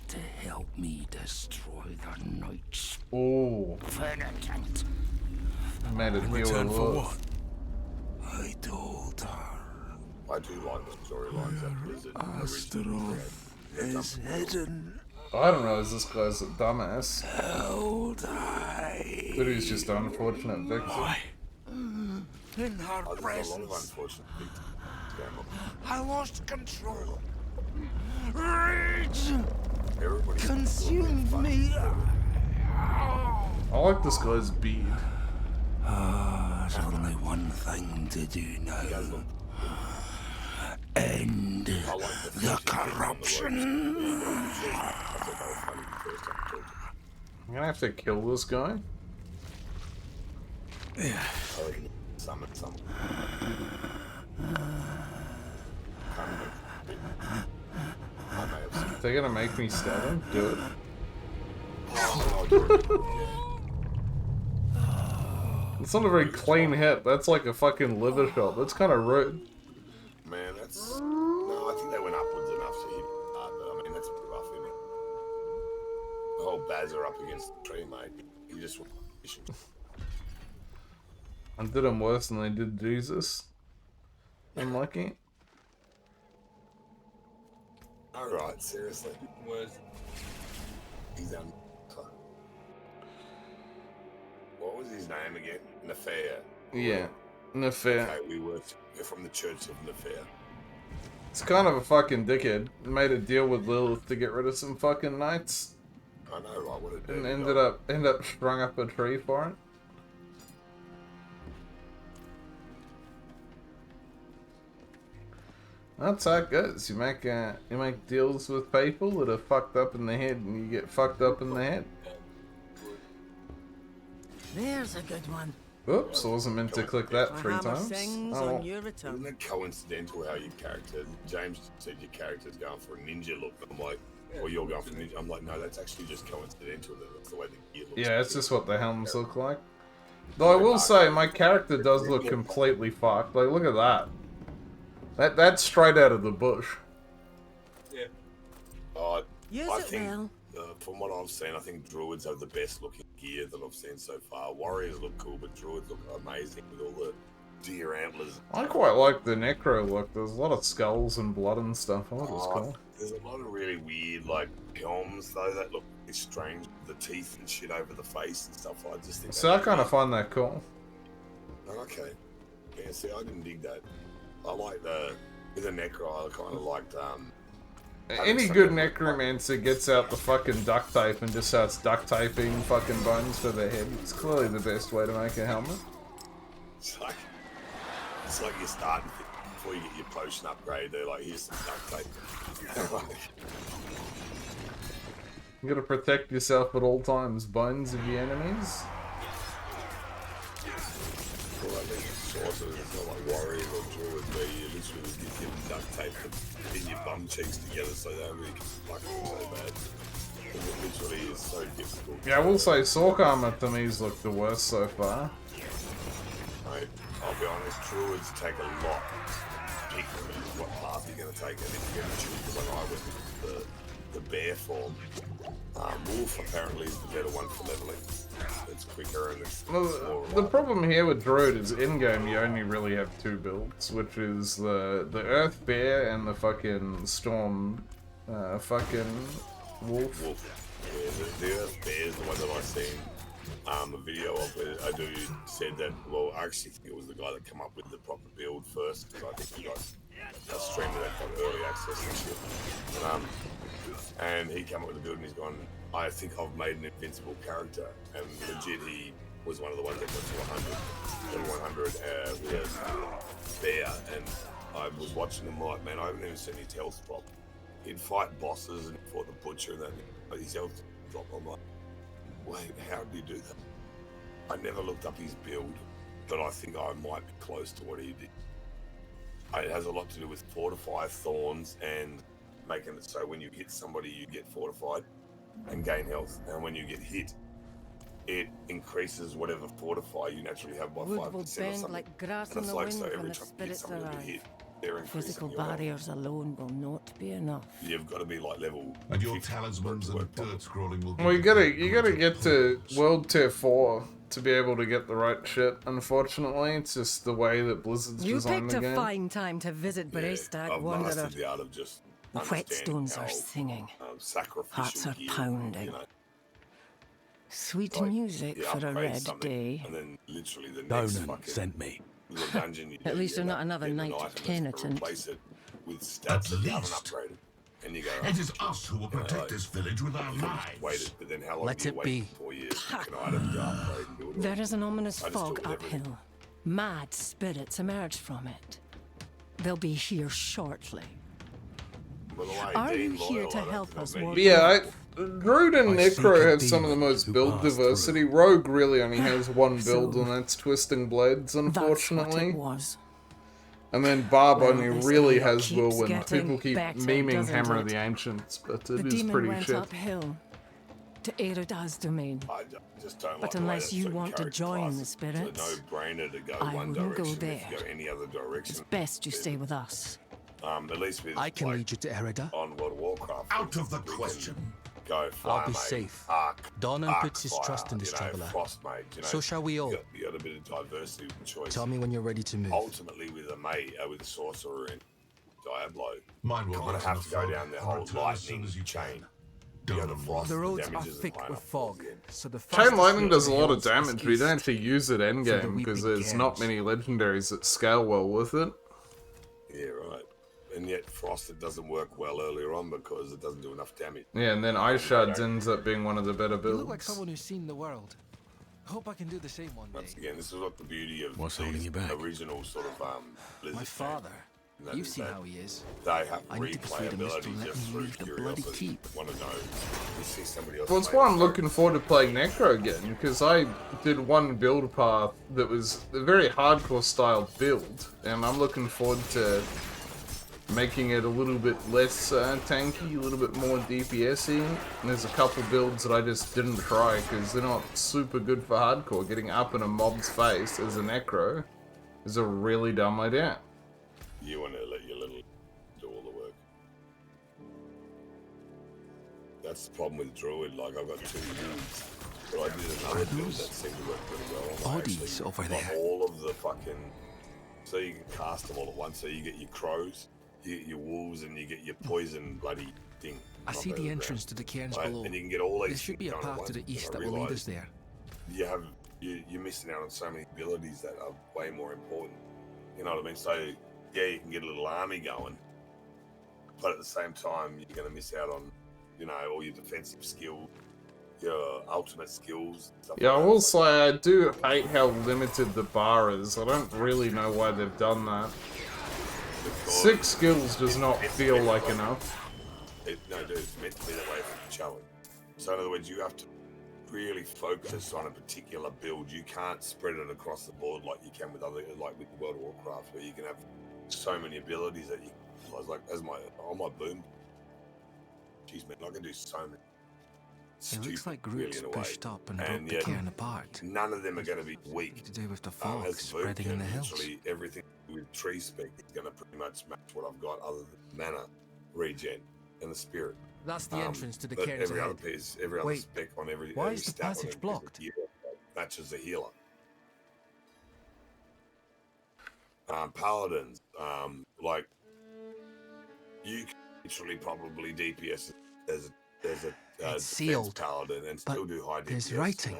to help me destroy the Night's Oh. penitent. Made it In deal return with for Lilith. what? I told her I do like the storylines that Blizzard originally created. is hidden. I don't realize this guy's a dumbass. Held high But he's just an unfortunate victim. Why? in her There's a lot of presence. unfortunate victims. I lost control. Rage Everybody consumed me. I like this guy's beard. There's only one thing to do now. End the corruption. I'm gonna have to kill this guy. Summon someone. They're gonna make me stab him? Do it. It's not a very clean hit. That's like a fucking liver shot. That's kind of rude. Man, that's... No, I think they went upwards enough to hit hard, but I mean, that's a bit rough, isn't it? The whole Bazzer up against the tree, mate. He just... I did him worse than they did Jesus. Unlucky. Alright, seriously. He's what was his name again? Nefair. Yeah. Nefair. Okay, we're from the Church of Nefair. It's kind of a fucking dickhead. Made a deal with Lilith to get rid of some fucking knights. I know, right? What a And dirty ended up sprung up a tree for it. That's how it goes. You make deals with people that are fucked up in the head, and you get fucked up in the head. There's a good one. Oops, I wasn't meant to click that My 3 hammer times. sings Oh, on your Isn't return. it coincidental how your character, James said your character's going for a ninja look. I'm like, well, you're going for ninja. I'm like, no, that's actually just coincidental. That's the way the gear looks. yeah, it's just what the helms look like. Though I will say, my character does look completely fucked. Like, look at that. That's straight out of the bush. Yeah. Use I it think, well. from what I've seen, I think druids have the best looking gear that I've seen so far. Warriors look cool, but druids look amazing with all the deer antlers. I quite like the necro look. There's a lot of skulls and blood and stuff. I thought it was cool. There's a lot of really weird, like, helms, though, that look strange. The teeth and shit over the face and stuff. I just think. So I kind of find that cool. Okay. Yeah, see, I didn't dig that. I like with the necro, I kind of liked, Any good necromancer gets out the fucking duct tape and just starts duct taping fucking bones for their head. It's clearly the best way to make a helmet. It's like you're starting before you get your potion upgrade. They're like, here's some duct tape. You gotta protect yourself at all times. Bones of your enemies. Well, I think sorcerers, it's not like warriors or druids where you literally just get given duct tape and pin your bum cheeks together so they don't really fucking so bad. Because it literally is so difficult. Yeah, I will say Sork Armor to me's looked the worst so far. Mate, I'll be honest, druids take a lot to pick what path you're going to take, and if you're going to choose the one I went with, the bear form. Wolf apparently is the better one for leveling. It's quicker and it's more The problem here with Druid is in-game you only really have two builds, which is the Earth Bear and the fucking Storm fucking Wolf. Yeah, the Earth Bear is the one that I seen a video of where I do said that, well, I actually think it was the guy that came up with the proper build first, because I think he got a stream that got early access and shit. And he came up with the build and he's gone, I think I've made an invincible character. And legit, he was one of the ones that got to 100 with Bear. And I was watching him like, man, I haven't even seen his health drop. He'd fight bosses and fought the butcher and that, his health drop. I'm like, wait, how did he do that? I never looked up his build, but I think I might be close to what he did. It has a lot to do with fortify thorns and making it so when you hit somebody you get fortified and gain health, and when you get hit it increases whatever fortify you naturally have by 5% or something. Like grass and it's in the like wind so when every the time you hit spirits somebody that arrive. hit, they're increasing Physical your health. barriers alone will not be enough. You've got to be like level And your 50 talismans to work and properly. dirt scrolling will be Well, you gotta get to World Tier 4 to be able to get the right shit, unfortunately. It's just the way that Blizzard's You designed picked the a game. fine time to visit Braystag, I've Wanderer. mastered the art of just The whetstones are singing. sacrificial Hearts are healing, pounding. you know. Sweet Like, music you for a upgrade red something, day. and then literally the next Donan fucking sent me. little dungeon you At do, least you you're end not up another getting an knight item that's penitent. gonna replace it with stats that you haven't least. upgraded. And you go, It is us who will protect like, this village with our you could've just lives. waited, but then how long Let do you it wait? be. 4 years. You can items to upgrade and do it all. There is an ominous I just fog do everything. uphill. Mad spirits emerge from it. They'll be here shortly. By the way, Are Dean you here Loyal, to I don't help think I've us, met War But you. yeah, Druid and I seek Necro a have some of the demon most who build passed diversity. Rogue really only has one build, So, and that's Twisting Blades, That's what unfortunately. it was. And then Barb Well, only this really area has keeps Whirlwind. getting People keep better, memeing doesn't Hammer of it? the Ancients, but The it is demon pretty went shit. uphill to Erida's domain. I just don't like But the way unless that you certain want to character join the classes, spirits, it's a no-brainer to go I one wouldn't go direction. If you there. go any other direction, It's best you stay with us. at least with I can like, lead you to Erida. on World of Warcraft. Out of the we can question. Go fire I'll be mage, safe. Arc, Donan arc puts his fire, trust in this you know, traveler. Frost mage, you know, So shall we all. You got a bit of diversity with choice. Tell me when you're ready to move. Ultimately, with a mage, with a sorcerer in Diablo, Mine will you're gonna rise in have the to go fog down the and whole return as soon lightning as you chain. can. You go Donan to frost, The roads damage are isn't thick high with enough fog, again. so the Chain fastest Lightning route does a to lot of hills is damage, but you don't east. actually use it end So the game because weeping there's not Gans. many legendaries that scale well with it. Yeah, right. And yet frost it doesn't work well earlier on because it doesn't do enough damage. Yeah, and then Ice Shards ends up being one of the better You look like builds. someone who's seen the world. Hope I can do the same one day. Once again, this is what the beauty of What's holding these you back? original sort of Blizzard My father. games. That You've is seen that how he is. They have I need to persuade him just to replayability let just me through leave the bloody curiosity. keep. Want to know? You see somebody else. Well, it's play why it, I'm so- looking forward to playing Necro again, because I did one build path that was a very hardcore style build, and I'm looking forward to making it a little bit less tanky, a little bit more DPS-y. And there's a couple builds that I just didn't try because they're not super good for hardcore. Getting up in a mob's face as a Necro is a really dumb idea. You want to let your little do all the work. That's the problem with Druid. Like, I've got 2 builds, but I did another build that seemed to work pretty well. And I Bodies actually over got there. all of the fucking... So you can cast them all at once. So you get your crows, you get your wolves, and you get your poison bloody thing. I see the entrance to the cairns Right, below. and you can get all these There should be a things done at path to once, the east and I that will lead us realised there. you're missing out on so many abilities that are way more important. You know what I mean? So yeah, you can get a little army going, but at the same time, you're going to miss out on, you know, all your defensive skills, your ultimate skills. Stuff Yeah, I like will that. say I do hate how limited the bar is. I don't really know why they've done that. Because 6 skills does not it's feel meant like to- enough. No, dude, it's meant to be that way for the challenge. So in other words, you have to really focus on a particular build. You can't spread it across the board like you can with other, like with World of Warcraft, where you can have so many abilities that you. I was like, on my boom. Jeez, man, I can do so many. It looks like really, roots in a way. pushed up and broke the yet cairn apart. none of them are going to be weak. To do with the fog As a boot spreading in the camp, hills. literally everything with tree spec is going to pretty much match what I've got, other than mana, regen, and the spirit. That's the entrance to the But cairns every other ahead. piece, every other Wait, spec on every why every is the stat on passage every piece of blocked? gear matches the healer. Paladins, like you can literally probably DPS as a It's defense sealed, paladin and but still do high DPS. there's writing.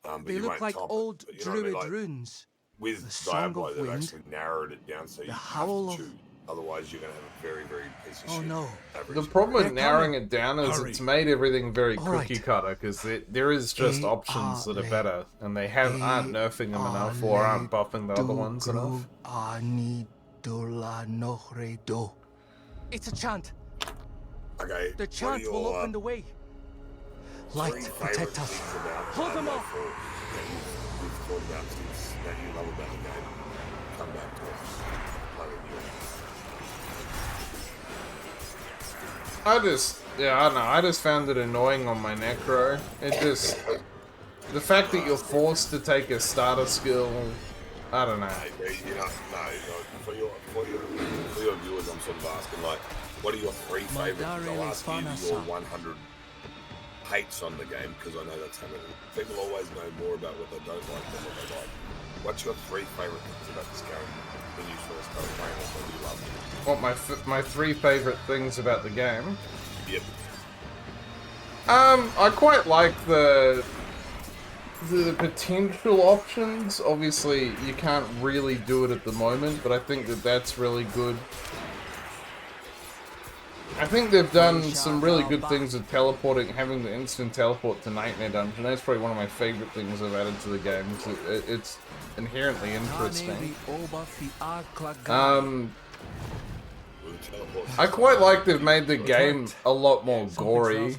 But They you look won't like top it. old But you know what I mean? druid Like, runes. with The Song Diablo, of they've Wind, actually narrowed it down so you the have Howl to of- choose. Otherwise, you're going to have a very, very piece of Oh shit. no. average The problem with They're narrowing coming. it down is Hurry. it's made everything very All right. cookie cutter because there is just options that are better, and they aren't nerfing them enough or aren't buffing the other ones enough. It's a chant. Okay, The what are chant will your open the way. three Light, favourite protect us. things about Hold them Diablo off. 4 that you've thought about since that you love about the game? Come back to us. Play with you. I don't know, I just found it annoying on my Necro. The fact that you're forced to take a starter skill, I don't know. You know, for your viewers, I'm sort of asking, like, what are your three favourite things? I'll ask you your 100 hates on the game, because I know that's happening. People always know more about what they don't like than what they like. What's your three favourite things about this game when you first started playing it? What do you love? What my three favourite things about the game? Yep. I quite like the potential options. Obviously, you can't really do it at the moment, but I think that that's really good. I think they've done some really good things with teleporting, having the instant teleport to Nightmare Dungeon. That's probably one of my favourite things I've added to the game. It's inherently interesting. I quite like they've made the game a lot more gory.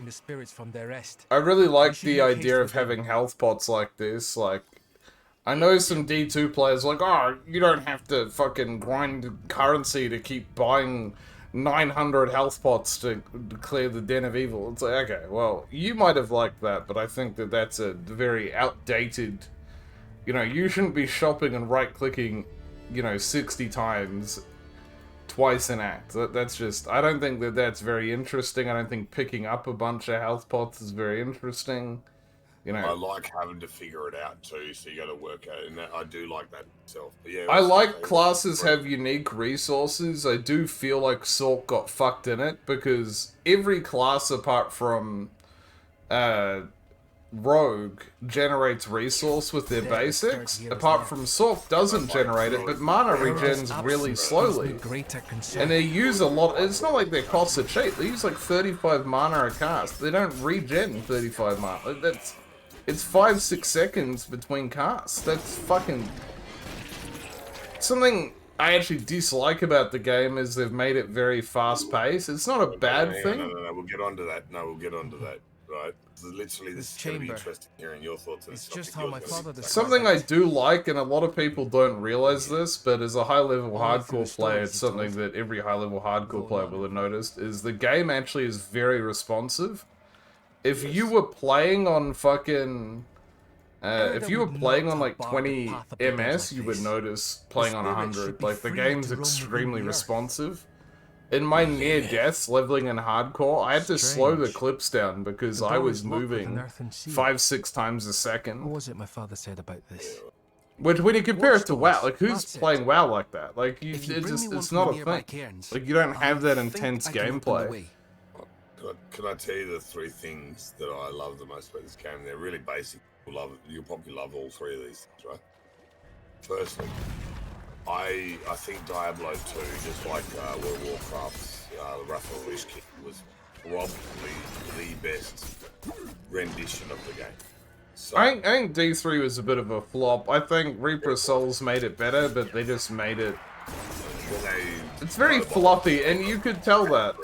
I really like the idea of having health pots like this. Like, I know some D2 players like, oh, you don't have to fucking grind currency to keep buying 900 health pots to clear the Den of Evil. It's like, okay, well, you might have liked that, but I think that that's a very outdated... You know, you shouldn't be shopping and right-clicking, 60 times twice an act. That's just... I don't think that that's very interesting. I don't think picking up a bunch of health pots is very interesting. I like having to figure it out too, so you got to work out, and I do like that myself. But yeah, I like classes have unique resources. I do feel like Sork got fucked in it, because every class apart from Rogue generates resource with their basics. Apart from Sork doesn't generate it, but mana regens really slowly. And they use a lot. It's not like their costs are cheap. They use like 35 mana a cast. They don't regen 35 mana. It's 5-6 seconds between casts. That's fucking... Something I actually dislike about the game is they've made it very fast-paced. It's not a bad thing. No, we'll get onto that. We'll get onto that, right? Literally, this is going to be interesting hearing your thoughts on this. It's just how my father described Something I do like, and a lot of people don't realize this, but as a high-level hardcore player, it's something that every high-level hardcore player will have noticed, is the game actually is very responsive. If you were playing on fucking... if you were playing on like 20 MS, you would notice playing on 100. Like, the game's extremely responsive. In my near deaths, leveling in hardcore, I had to slow the clips down because I was moving 5-6 times a second. What was it my father said about this? Which, when you compare it to WoW, like, who's playing WoW like that? Like, it's not a thing. Like, you don't have that intense gameplay. Can I tell you the three things that I love the most about this game? They're really basic. You'll probably love all three of these things, right? Firstly, I think Diablo 2, just like World of Warcraft's the Wrath of the Lich King, was probably the best rendition of the game. So, I think D3 was a bit of a flop. I think Reaper of Souls made it better, but they just made it... It's very floppy, and you could tell that.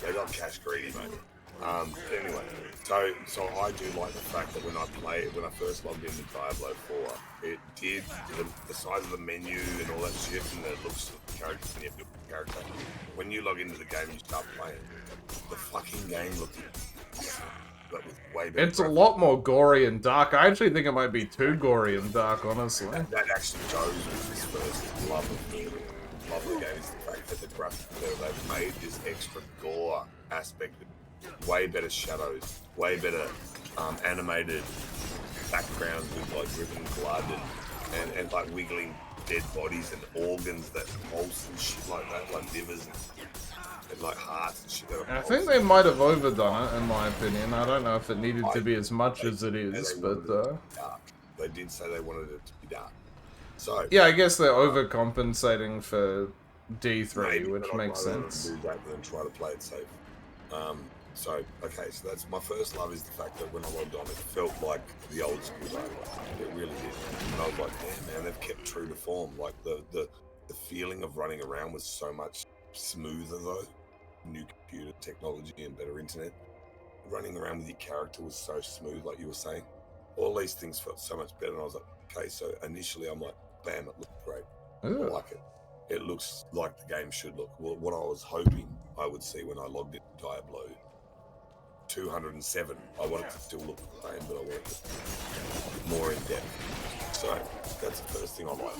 They got cash greedy, mate. Anyway, so I do like the fact that when I first logged into Diablo 4, it did the size of the menu and all that shit, and the looks of the character and your character. When you log into the game, you start playing. The fucking game looked but with way better. It's a lot more gory and dark. I actually think it might be too gory and dark, honestly. That actually goes with this first love of the game is the fact that the graphics that they've made this extra gore aspect, way better shadows, way better animated backgrounds with like dripping blood and like wiggling dead bodies and organs that pulse and shit like that, like livers and like hearts and shit. I think they might have overdone it, in my opinion. I don't know if it needed to be as much as it is, but they did say they wanted it to be dark. So yeah, I guess they're overcompensating for D3, maybe, which but makes I'd rather sense. do that than try to play it safe. So that's my first love is the fact that when I logged on, it felt like the old school game. It really did. And I was like, damn, man, they've kept true to form. Like the feeling of running around was so much smoother though. New computer technology and better internet. Running around with your character was so smooth, like you were saying. All these things felt so much better. And I was like, okay, so initially I'm like, bam, it looked great. Ooh. I like it. It looks like the game should look. Well, what I was hoping I would see when I logged into Diablo 207, I want it to still look the same, but I want it more in depth. So that's the first thing I like.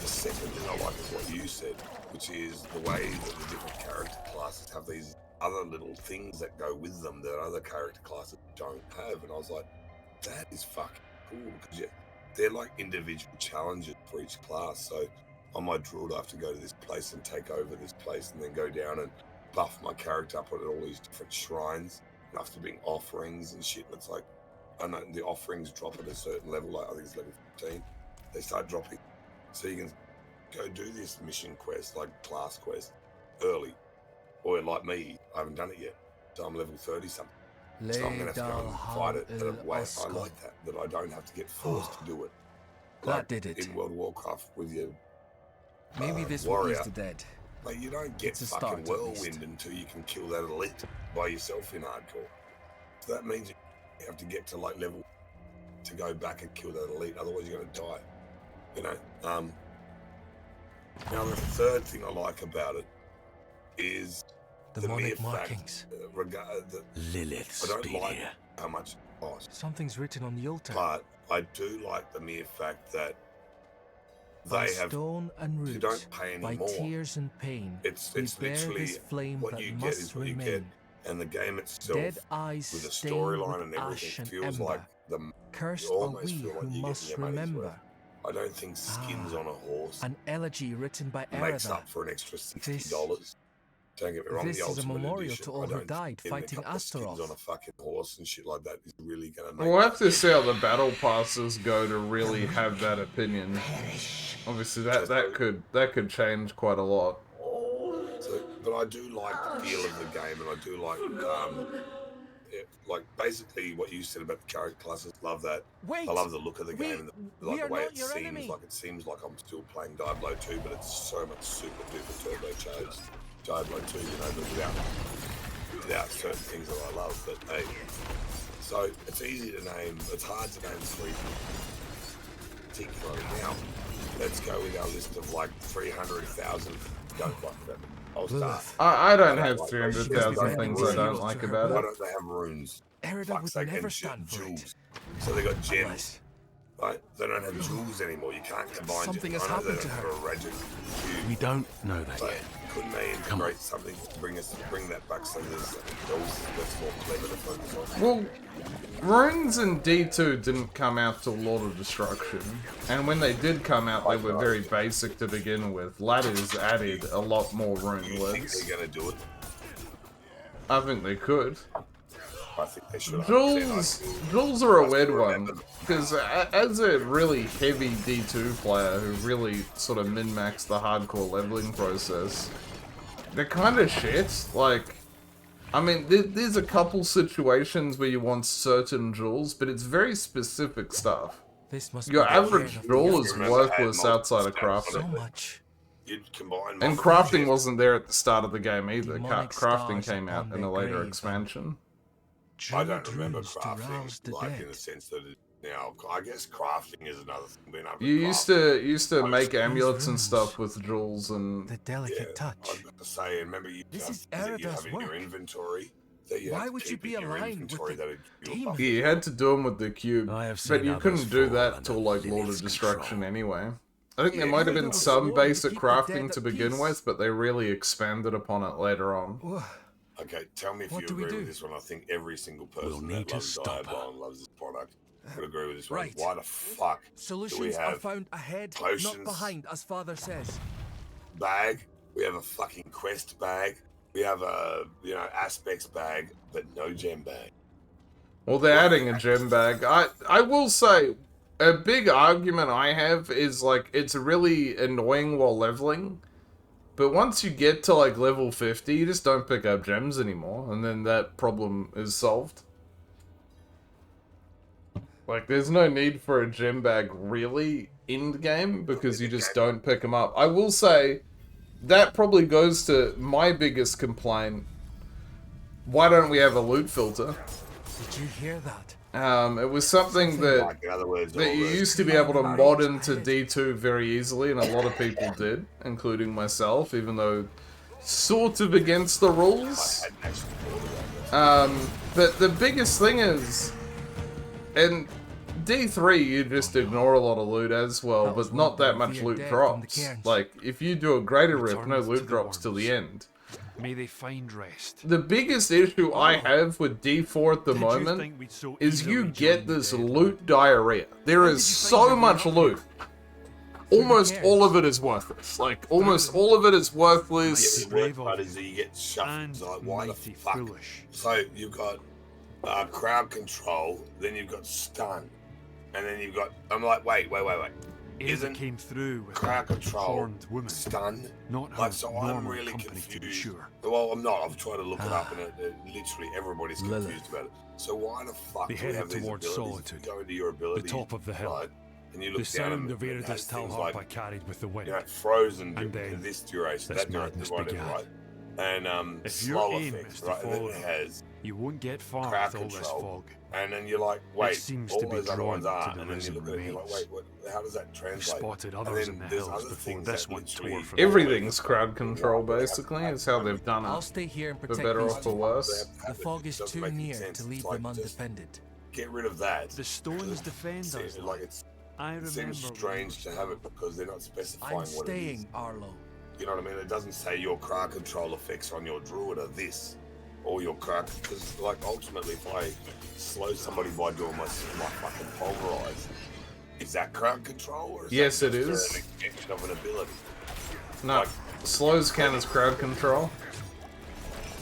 The second thing I like is what you said, which is the way that the different character classes have these other little things that go with them that other character classes don't have. And I was like, that is fucking cool, because they're like individual challenges for each class. So on my drill, I have to go to this place and take over this place and then go down and buff my character up at all these different shrines. And I have to bring offerings and shit. And it's like, I know the offerings drop at a certain level, like I think it's level 15. They start dropping. So you can go do this mission quest, like class quest, early. Or like me, I haven't done it yet. So I'm level 30 something. So I'm going to have to go and fight it at a way. I like that I don't have to get forced to do it. Like That did it. in World of Warcraft with your Maybe this will warrior. ease the dead. Like you don't get It's a fucking start, at whirlwind least. until you can kill that elite by yourself in hardcore. So that means you have to get to like level to go back and kill that elite. Otherwise you're going to die. You know. Now the third thing I like about it is the mere Demonic fact, markings. Lilith's I don't speed like here. how much it costs, Something's written on the altar. but I do like the mere fact that By they have. stone and root, You don't pay any by more. tears and pain, It's we bear literally this flame what that you get must is what remain. you get, and the game itself Dead eyes with the stained storyline with and ash everything and feels ember. like the. Cursed you are almost we feel like who you're must getting your money's remember. worth. I don't think skins on a horse An elegy written by makes Erida. up for an extra $60. Don't get me wrong, This the is a Ultimate memorial Edition, to all I who don't died think getting fighting a couple of skins Astaroth. on a fucking horse and shit like that is really gonna make. We'll have to see how the battle passes go to really have that opinion. Obviously, that could change quite a lot. So, but I do like the feel of the game, and I do like basically what you said about the character classes. Love that. Wait! I love the look of the game and we the are way not it your seems. enemy. Like it seems like I'm still playing Diablo 2, but it's so much super duper turbocharged Diablo 2. You know, but without certain things that I love. But hey, so it's easy to name. It's hard to name 3 particularly. Now, let's go with our list of like 300,000. Don't like them. I'll start. I don't have 300,000 things I don't like about Why it. don't they have runes? Erida Fuck's would sake, never and stand for it. jewels. So they got gems. Right? They don't have jewels anymore. You can't combine Something gems. has I know they happened don't to have a Radiant We cube, don't know that but yet. couldn't they integrate something to bring that back so there's something else that's more clever to focus on? Well, runes in D2 didn't come out till Lord of Destruction, and when they did come out, they were very basic to begin with. Ladders added a lot more rune You think words. they're going to do it? I think they could. I think they should. Jewels are a weird one, because as a really heavy D2 player who really sort of min-maxed the hardcore leveling process, they're kind of shit. Like, I mean, there's a couple situations where you want certain jewels, but it's very specific stuff. This must Your be the average end of jewel the is Remember, worthless I had outside of multiple stats so crafting. much. You'd combine And multiple crafting gems. wasn't there at the start of the game either. Demonic Crafting stars came out upon in their a later grave. expansion. I don't Druid remember runes to rouse crafting, the like dead. in the sense that it, now I guess crafting is another thing. Being able to You used to I make was- amulets and runes. stuff with jewels and The delicate Yeah, touch. I've got to say, and remember you This have is things that you Erida's have in your work. inventory Why would you be aligned with the demon? Yeah, you had to do them with the cube, I have but seen you others couldn't do fall that under till like Lord of Lilith's Destruction control. anyway. I think there Yeah, might have they been were some sworn to basic keep the dead crafting at to begin peace. with, but they really expanded upon it later on. Okay, tell me if What you do we agree do? with this one. I think every single We'll person need that to loves stop her. Diablo and loves this product would agree with this one. Right. Why the fuck do we Solutions are have found ahead, potions, not behind, as Father says. bag? We have a fucking quest bag. We have a, you know, aspects bag, but no gem bag. Well, they're adding a gem bag. I will say, a big argument I have is, like, it's really annoying while leveling. But once you get to, like, level 50, you just don't pick up gems anymore. And then that problem is solved. Like, there's no need for a gem bag, really, in the game. Because you just don't pick them up. I will say, that probably goes to my biggest complaint. Why don't we have a loot filter? Did you hear that? It was something that Like, in other words, that all you the- used to be able to mod into D2 very easily, and a lot of people did, including myself, even though sort of against the rules. I hadn't actually thought about this. But the biggest thing is, in D3 you just ignore a lot of loot as well, That was but not that one much via loot dead from the drops. cairns. Like, if you do a greater rift, no Return to loot the drops till the worms. end. May they find rest. The biggest issue I have with D4 at the Did you moment think we'd so is you easily get join the this dead? loot diarrhea. There is so much loot. Almost all of it is worthless. Like, almost all of it is worthless. The worst part is that you get shuffled. And It's like, why the mighty fuck? foolish. So you've got crowd control, then you've got stun, and then you've got. I'm like, wait. Eva Isn't came through with crowd a control horned woman. stun? Not her Like, so I'm normal really company, to be confused. sure. Well, I'm not. I've tried to look it up, and literally everybody's confused Lilith. about it. So why the fuck They do we have headed these towards abilities? Solitude, Go into your ability, top of the hill. right? And you look The down sound and of it has Eredith's things Talharp I like, carried with the wind. you know, frozen And to then this duration, this that duration, madness whatever, began. right? And If your slow aim effects, is to right? And then follow it them, has You won't get far crowd with all this control. fog. And then you're like, wait, seems all to be those other ones drawn are, to the and then you risen look at it and you're like, remains. wait, how does that We translate? spotted And others then in the there's hills other before things this that one literally- tore from Everything's crowd control, basically, is how they've done I'll it. stay here and For protect better these or for two. worse. The fog is Doesn't too make any near sense. to It's leave like, them just undefended. get rid of that. The stones defend us. It's like it's I it remember. seems strange to have it because they're not specifying I'm what it is. staying, Arlo. You know what I mean? It doesn't say your crowd control effects on your druid are this, or your crowd, because like ultimately, if I slow somebody by doing my fucking pulverize, is that crowd control? Or is Yes, that it just is. an extension of an ability? No, slows count as crowd control.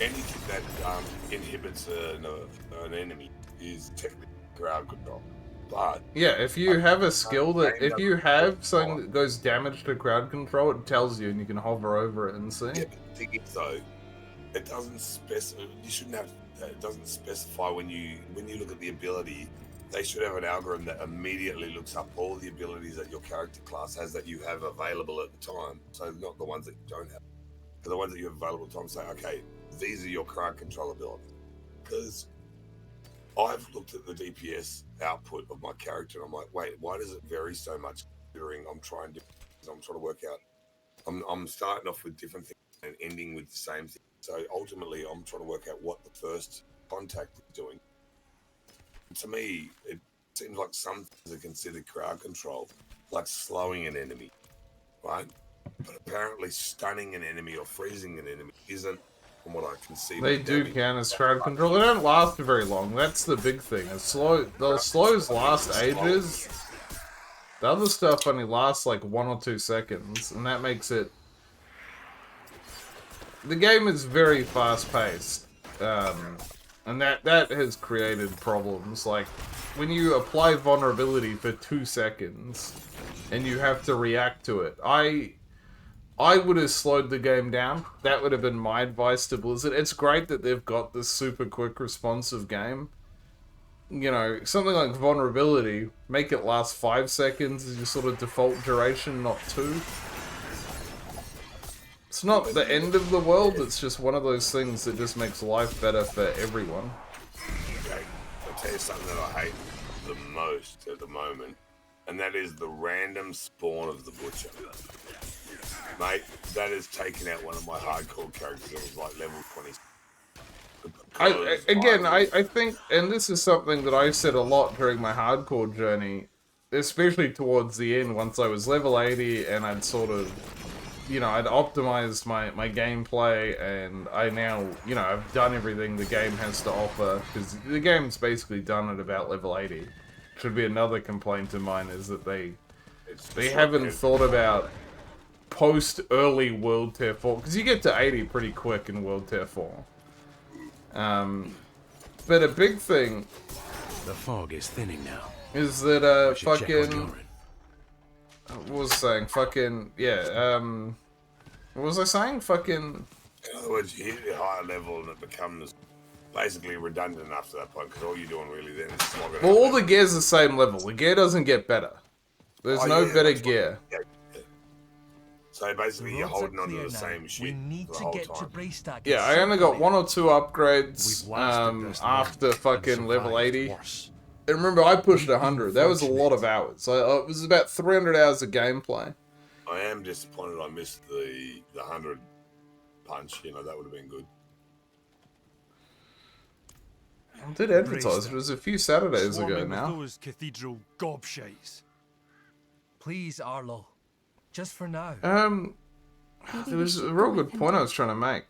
Anything that inhibits an enemy is technically crowd control. But Yeah, if you have a skill that, if you have something that goes damage to crowd control, it tells you and you can hover over it and see. yeah, but the thing is though, it doesn't specify. You shouldn't have. It doesn't specify when you look at the ability. They should have an algorithm that immediately looks up all the abilities that your character class has that you have available at the time. So not the ones that you don't have, but the ones that you have available at the time. Say, okay, these are your crowd control abilities. Because I've looked at the DPS output of my character and I'm like, wait, why does it vary so much? Considering I'm trying to work out. I'm starting off with different things and ending with the same thing. So ultimately, I'm trying to work out what the first contact is doing. To me, it seems like some things are considered crowd control, like slowing an enemy, right? But apparently, stunning an enemy or freezing an enemy isn't, from what I can see. They do count as crowd control. They don't last very long. That's the big thing. The slows last ages. The other stuff only lasts like 1 or 2 seconds, and that makes it. The game is very fast paced, and that has created problems. Like when you apply vulnerability for 2 seconds, and you have to react to it. I would have slowed the game down. That would have been my advice to Blizzard. It's great that they've got this super quick responsive game. You know, something like vulnerability, make it last 5 seconds as your sort of default duration, not 2. It's not the end of the world, it's just one of those things that just makes life better for everyone. Okay, I'll tell you something that I hate the most at the moment, and that is the random spawn of the Butcher. Mate, that has taken out one of my hardcore characters that was like level 20. I think, and this is something that I said a lot during my hardcore journey, especially towards the end, once I was level 80 and I'd sort of, you know, I'd optimized my gameplay, and I now, you know, I've done everything the game has to offer, because the game's basically done at about level 80. Should be another complaint of mine, is that they haven't thought about post-early World Tier 4, because you get to 80 pretty quick in World Tier 4. But a big thing... The fog is thinning now. Is that, fucking... What was I saying? Fucking... Yeah, what was I saying? Fucking... In other words, you hit a higher level and it becomes basically redundant after that point, because all you're doing really then is slogging. Well, all the gear's the same level. The gear doesn't get better. There's no better gear. Yeah. So basically, you're holding on to the same shit the whole time. Yeah, I only got 1 or 2 upgrades after fucking level 80. And remember, I pushed 100. That was a lot of hours. It was about 300 hours of gameplay. I am disappointed I missed the 100 punch. You know, that would have been good. I did advertise. It was a few Saturdays ago now. Those cathedral gobshites. Please, Arlo. Just for now. There was a real good point I was trying to make.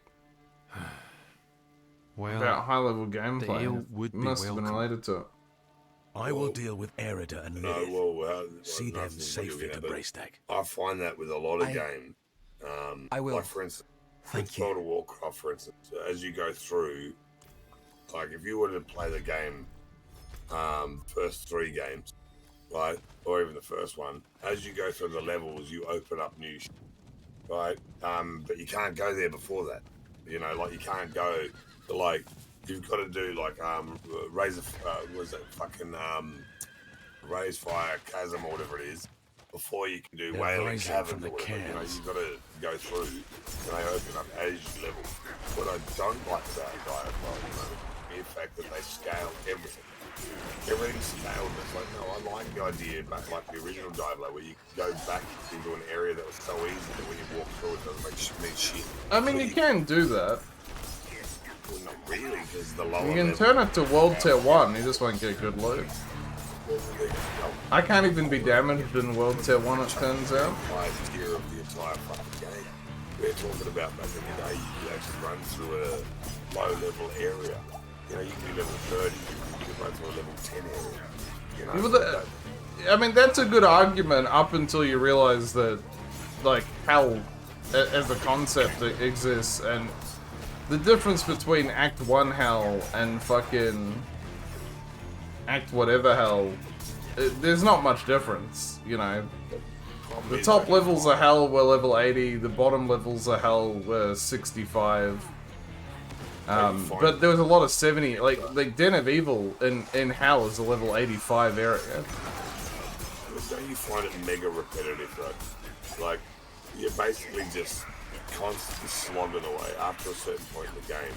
Well, about high-level gameplay. deal would be Must have been welcome. related to it. I will deal with Erida and Lilith. See them safely to Braystag. I find that with a lot of games. I will. Like, for instance, with World of Warcraft, for instance, as you go through, like, if you were to play the game, first 3 games, right, or even the first one, as you go through the levels, you open up new shit, right? But you can't go there before that. You know, like, you can't go to, like, you've got to do, like, Raise Fire Chasm or whatever it is, before you can do Wailing Cavern or whatever. You know, you've got to go through, and they open up as you level. What I don't like about Diablo, you know, the fact that they scale everything. Everything's scaled. It's like, no, I like the idea, but like the original Diablo, where you go back into an area that was so easy that when you walk through it doesn't make shit. I mean, you can do that. Well, not really, because the lower You can level, turn it to World Tier 1, you just won't get good loot. I can't even be damaged in World Tier 1, it turns out. Highest tier of the entire fucking game. We're talking about back in the day, you could actually run through a low-level area. You know, you can be level 30, you can run through a level 10 area. You know, Well, I mean, that's a good argument up until you realize that, like, hell as a concept that exists, and the difference between Act 1 hell and fucking Act whatever hell, there's not much difference, you know. The top levels of hell were level 80, the bottom levels of hell were 65. But there was a lot of 70, like Den of Evil in hell is a level 85 area. Don't you find it mega repetitive, though? Like, you're basically just constantly slogging away after a certain point in the game.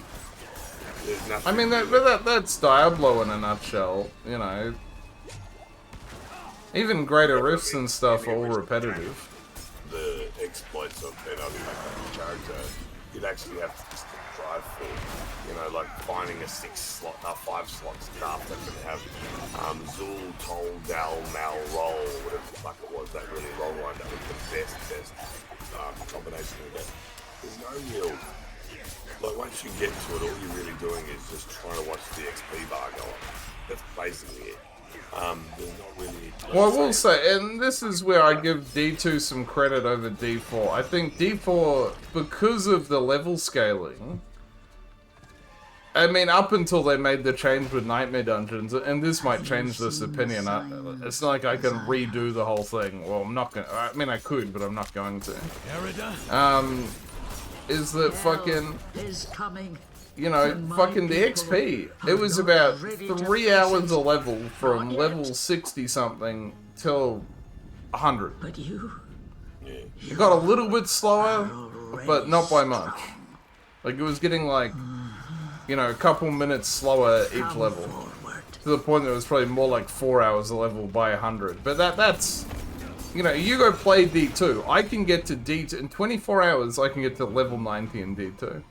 There's nothing. I mean, that's Diablo in a nutshell, you know. Even Greater Rifts and stuff are all repetitive. The exploits of being able to make that character, you'd actually have to just drive for, you know, like finding a 5 slot craft that can have Zul, Tol, Dal, Mal, Roll, whatever the fuck it was, that really roll line, that was the best combination of that. There's no real, like, once you get to it, all you're really doing is just trying to watch the XP bar go up. That's basically it. There's not really... Well, I will say, and this is where I give D2 some credit over D4. I think D4, because of the level scaling, I mean, up until they made the change with Nightmare Dungeons, and this might change this opinion, it's not like I can redo the whole thing. Well, I'm not gonna, I mean, I could, but I'm not going to. Is that fucking... You know, fucking the XP. It was about 3 hours a level from level 60-something till 100. But It got a little bit slower, but not by much. Like, it was getting, like, you know, a couple minutes slower each level. To the point that it was probably more like 4 hours a level by 100. But that's... You know, you go play D2. I can get to D2... In 24 hours, I can get to level 90 in D2.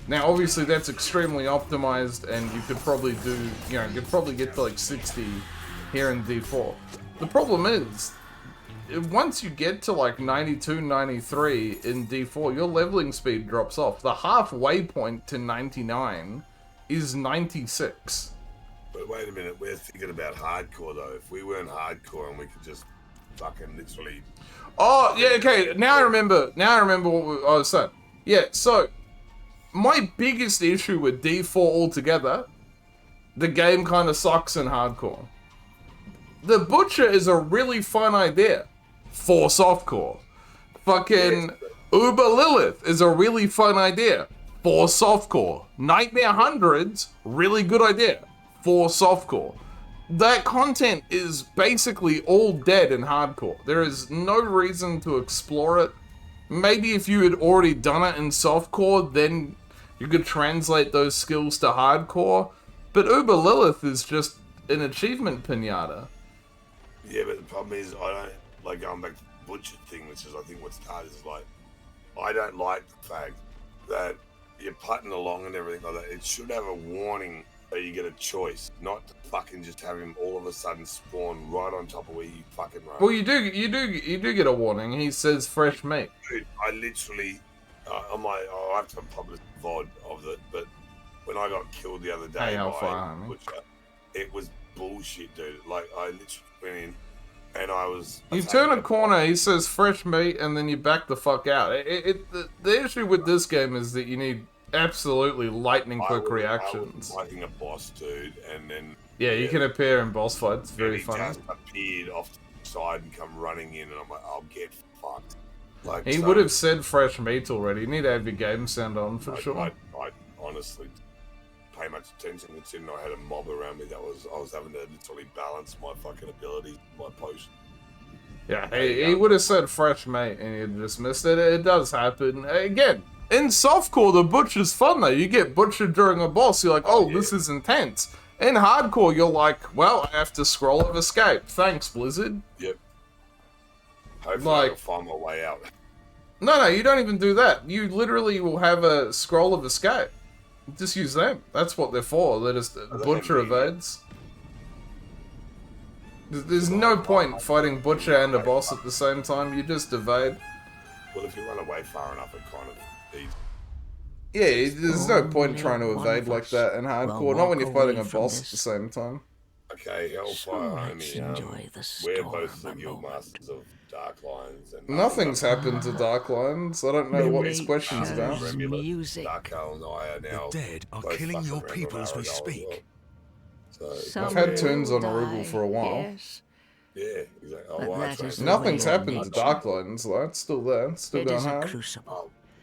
Now, obviously, that's extremely optimized, and you could probably do, you know, you could probably get to like 60 here in D4. The problem is, once you get to like 92, 93 in D4, your leveling speed drops off. The halfway point to 99 is 96. But wait a minute, we're thinking about hardcore though. If we weren't hardcore and we could just fucking literally... Oh, yeah, okay, now I remember what I was saying. Yeah, so, my biggest issue with D4 altogether, the game kind of sucks in hardcore. The Butcher is a really fun idea for softcore. Fucking Uber Lilith is a really fun idea for softcore. Nightmare Hundreds, really good idea for softcore. That content is basically all dead in hardcore. There is no reason to explore it. Maybe if you had already done it in softcore, then you could translate those skills to hardcore. But Uber Lilith is just an achievement pinata. Yeah, but the problem is, I don't, like, going back to the Butcher thing, which is, I think, what's hard is, like, I don't like the fact that you're putting along and everything like that. It should have a warning that you get a choice, not to fucking just have him all of a sudden spawn right on top of where you fucking run. Well, you do get a warning. He says fresh meat. Dude, I literally, I have to publish a VOD of it, but when I got killed the other day by Butcher, it was bullshit, dude. Like, I literally went in and I was... You turn a corner, he says fresh meat, and then you back the fuck out. The issue with this game is that you need absolutely lightning quick reactions. I was fighting a boss, dude, and then... Yeah, you can appear in boss fights, very he funny. Just appeared off to the side and come running in, and I'm like, I'll get fucked. Like, He would have said fresh meat already. You need to have your game sound on for sure. I honestly pay much attention, considering I had a mob around me that I was having to literally balance my fucking abilities, my potion. Yeah, he would have said fresh meat and he'd dismissed it. It does happen. Again, in softcore, the Butcher's fun though. You get butchered during a boss, you're like, oh, this is intense. In hardcore, you're like, well, I have to scroll of escape. Thanks, Blizzard. Yep. Hopefully I'll find my way out. No, you don't even do that. You literally will have a scroll of escape. Just use them. That's what they're for. They're just Butcher evades. There's no point fighting Butcher and a boss at the same time. You just evade. Well, if you run away far enough, it kind of... Yeah, there's no point trying to evade like that in hardcore. Not when you're fighting a boss at the same time. Okay, Hellfire, we're both the guild masters of Dark Lines. And Nothing's happened to Dark Lines. I don't know what this question's about. Darko and I are now... The dead are killing your people as we speak. So, I've had turns on Arugel for a while. Yes. Yeah, exactly. Oh, well, Nothing's happened to Dark Lines, though. It's still there. It's still going hard.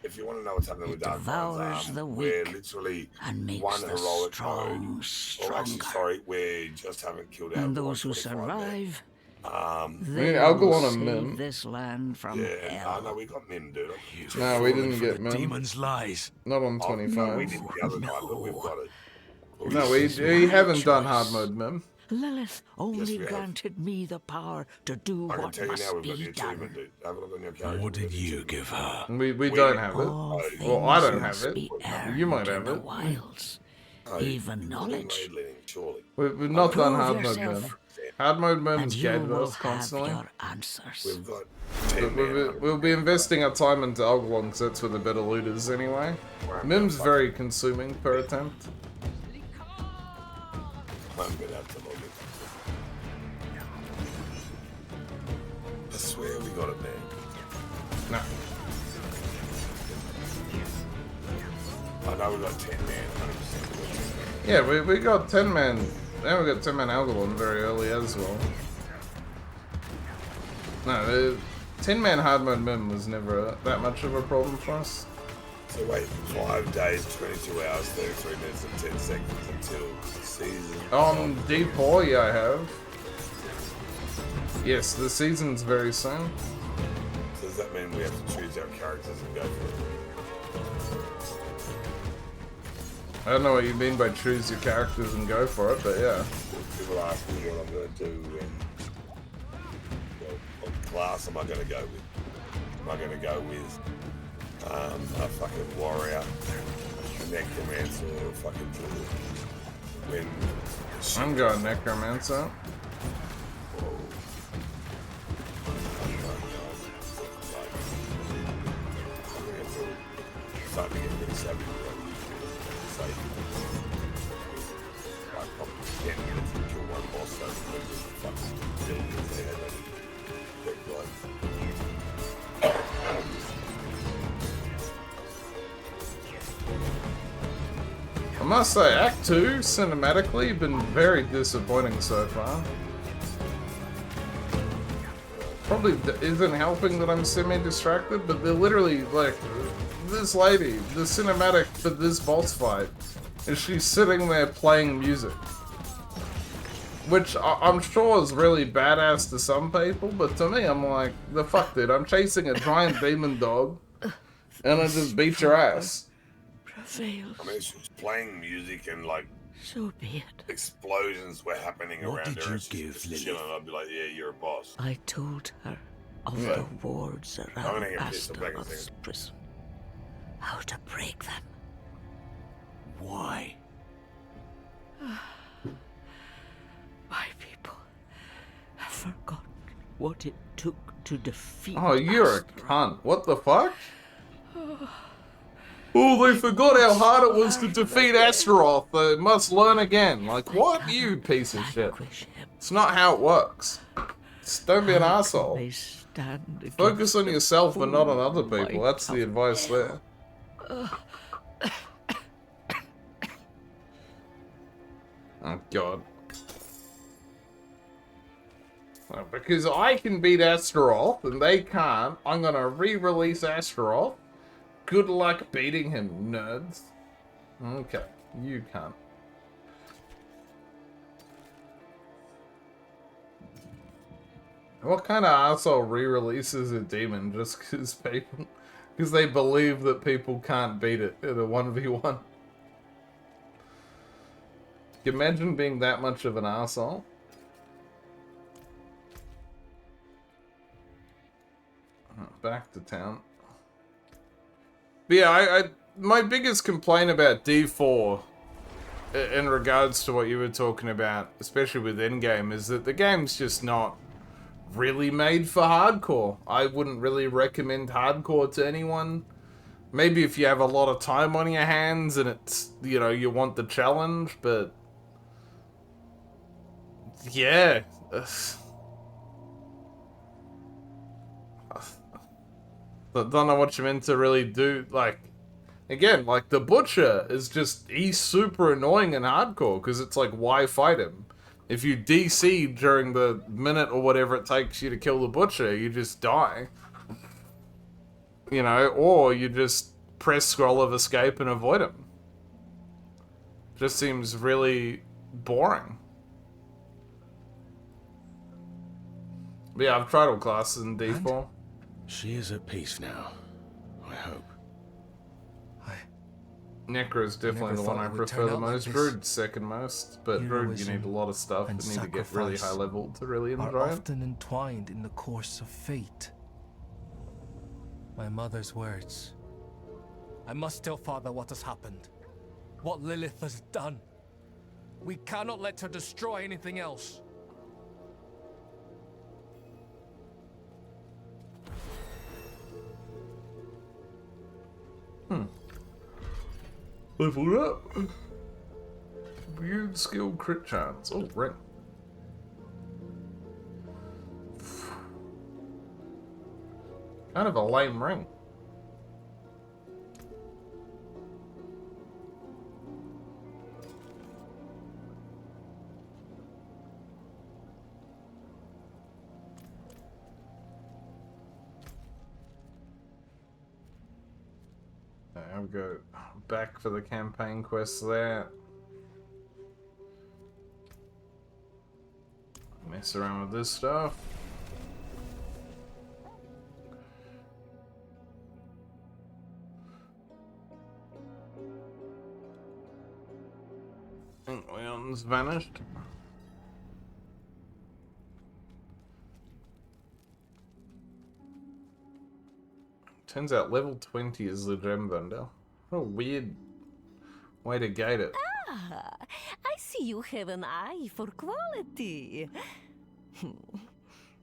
If you want to know what's happening with Dark Lines, we're literally one heroic mode. Or actually, sorry, we just haven't killed out. And those who survive, they will save this land from hell. No, we got Mim, dude. No, we didn't get Mim. Demon's lies. Not on 25. No, we did the other night, but we've got it. No, we haven't done hard mode, Mim. Lilith only granted me the power to do what must be done. What did you give her? We don't have it. Well, I don't have it. You might have it. Wilds, even knowledge. We've not done hard mode, Mim. Hard mode Mim's gated us constantly. We've got we'll be investing our time into Algalon because that's where the better loot is anyway. Mim's very consuming per attempt. I'm gonna have to log it. I swear we got it, man. No. I know we got 10 man, 100%. Yeah, we got 10 man. Now we got 10 man Algalon very early as well. No, the 10 man hard mode Mim was never that much of a problem for us. So wait, 5 days, 22 hours, 33 minutes and 10 seconds until season. On D4, yeah, I have. Yes, the season's very soon. So does that mean we have to choose our characters and go for it? I don't know what you mean by choose your characters and go for it, but yeah. People ask me what I'm going to do and what class am I going to go with? Am I going to go with a fucking warrior necromancer or fucking druid. When I'm going necromancer. Starting to get really savvy with that. I probably 10 minutes to kill one boss, so it's really fucking silly if they had that quick blood. I must say, Act 2, cinematically, been very disappointing so far. Probably isn't helping that I'm semi-distracted, but they're literally, like, this lady, the cinematic for this boss fight, is she's sitting there playing music. Which I'm sure is really badass to some people, but to me, I'm like, the fuck, dude, I'm chasing a giant demon dog, and I just beat your ass. Prevails. I mean, she was playing music and, like, So be it. explosions were happening What around did her. you And she give, was just Lily? chilling. I'd be like, yeah, you're a boss. I told her of Yeah. the wards I'm around gonna get pissed. I'm back in a Astaroth's second. prison. How to break them. Why? My people have forgotten what it took to defeat Oh, you're a Astaroth. cunt. What the fuck? Oh, they forgot how hard it was to defeat Astaroth. They must learn again. Like, what? You piece of shit. Vanquish him. It's not how it works. Just don't be an How can asshole. they stand against Focus on the yourself and not on full other people. might That's the of advice there. Oh, God. Well, because I can beat Astaroth and they can't, I'm gonna re-release Astaroth. Good luck beating him, nerds. Okay, you can't. What kind of asshole re-releases a demon just because people... Because they believe that people can't beat it in a 1v1? Can you imagine being that much of an asshole? Back to town. But yeah, my biggest complaint about D4 in regards to what you were talking about, especially with Endgame, is that the game's just not really made for hardcore. I wouldn't really recommend hardcore to anyone. Maybe if you have a lot of time on your hands and it's, you know, you want the challenge, but yeah. Don't know what you're meant to really do. Like, again, like the Butcher is just, he's super annoying in hardcore because it's like, why fight him? If you DC during the minute or whatever it takes you to kill the Butcher, you just die. You know, or you just press scroll of escape and avoid him. Just seems really boring. But yeah, I've tried all classes in D4. She is at peace now, I hope. Necro is definitely the one I prefer the most. Druid's second most, but Druid you need a lot of stuff and need to get really high level to really enjoy are it. often entwined in the course of fate. My mother's words. I must tell Father what has happened. What Lilith has done. We cannot let her destroy anything else. Leveled up. Weird skill crit chance. Oh, ring. Kind of a lame ring. I'll go back for the campaign quests there. Mess around with this stuff. Leon's vanished. Turns out level 20 is the gem vendor. What a weird Way to gate it. Ah, I see you have an eye for quality.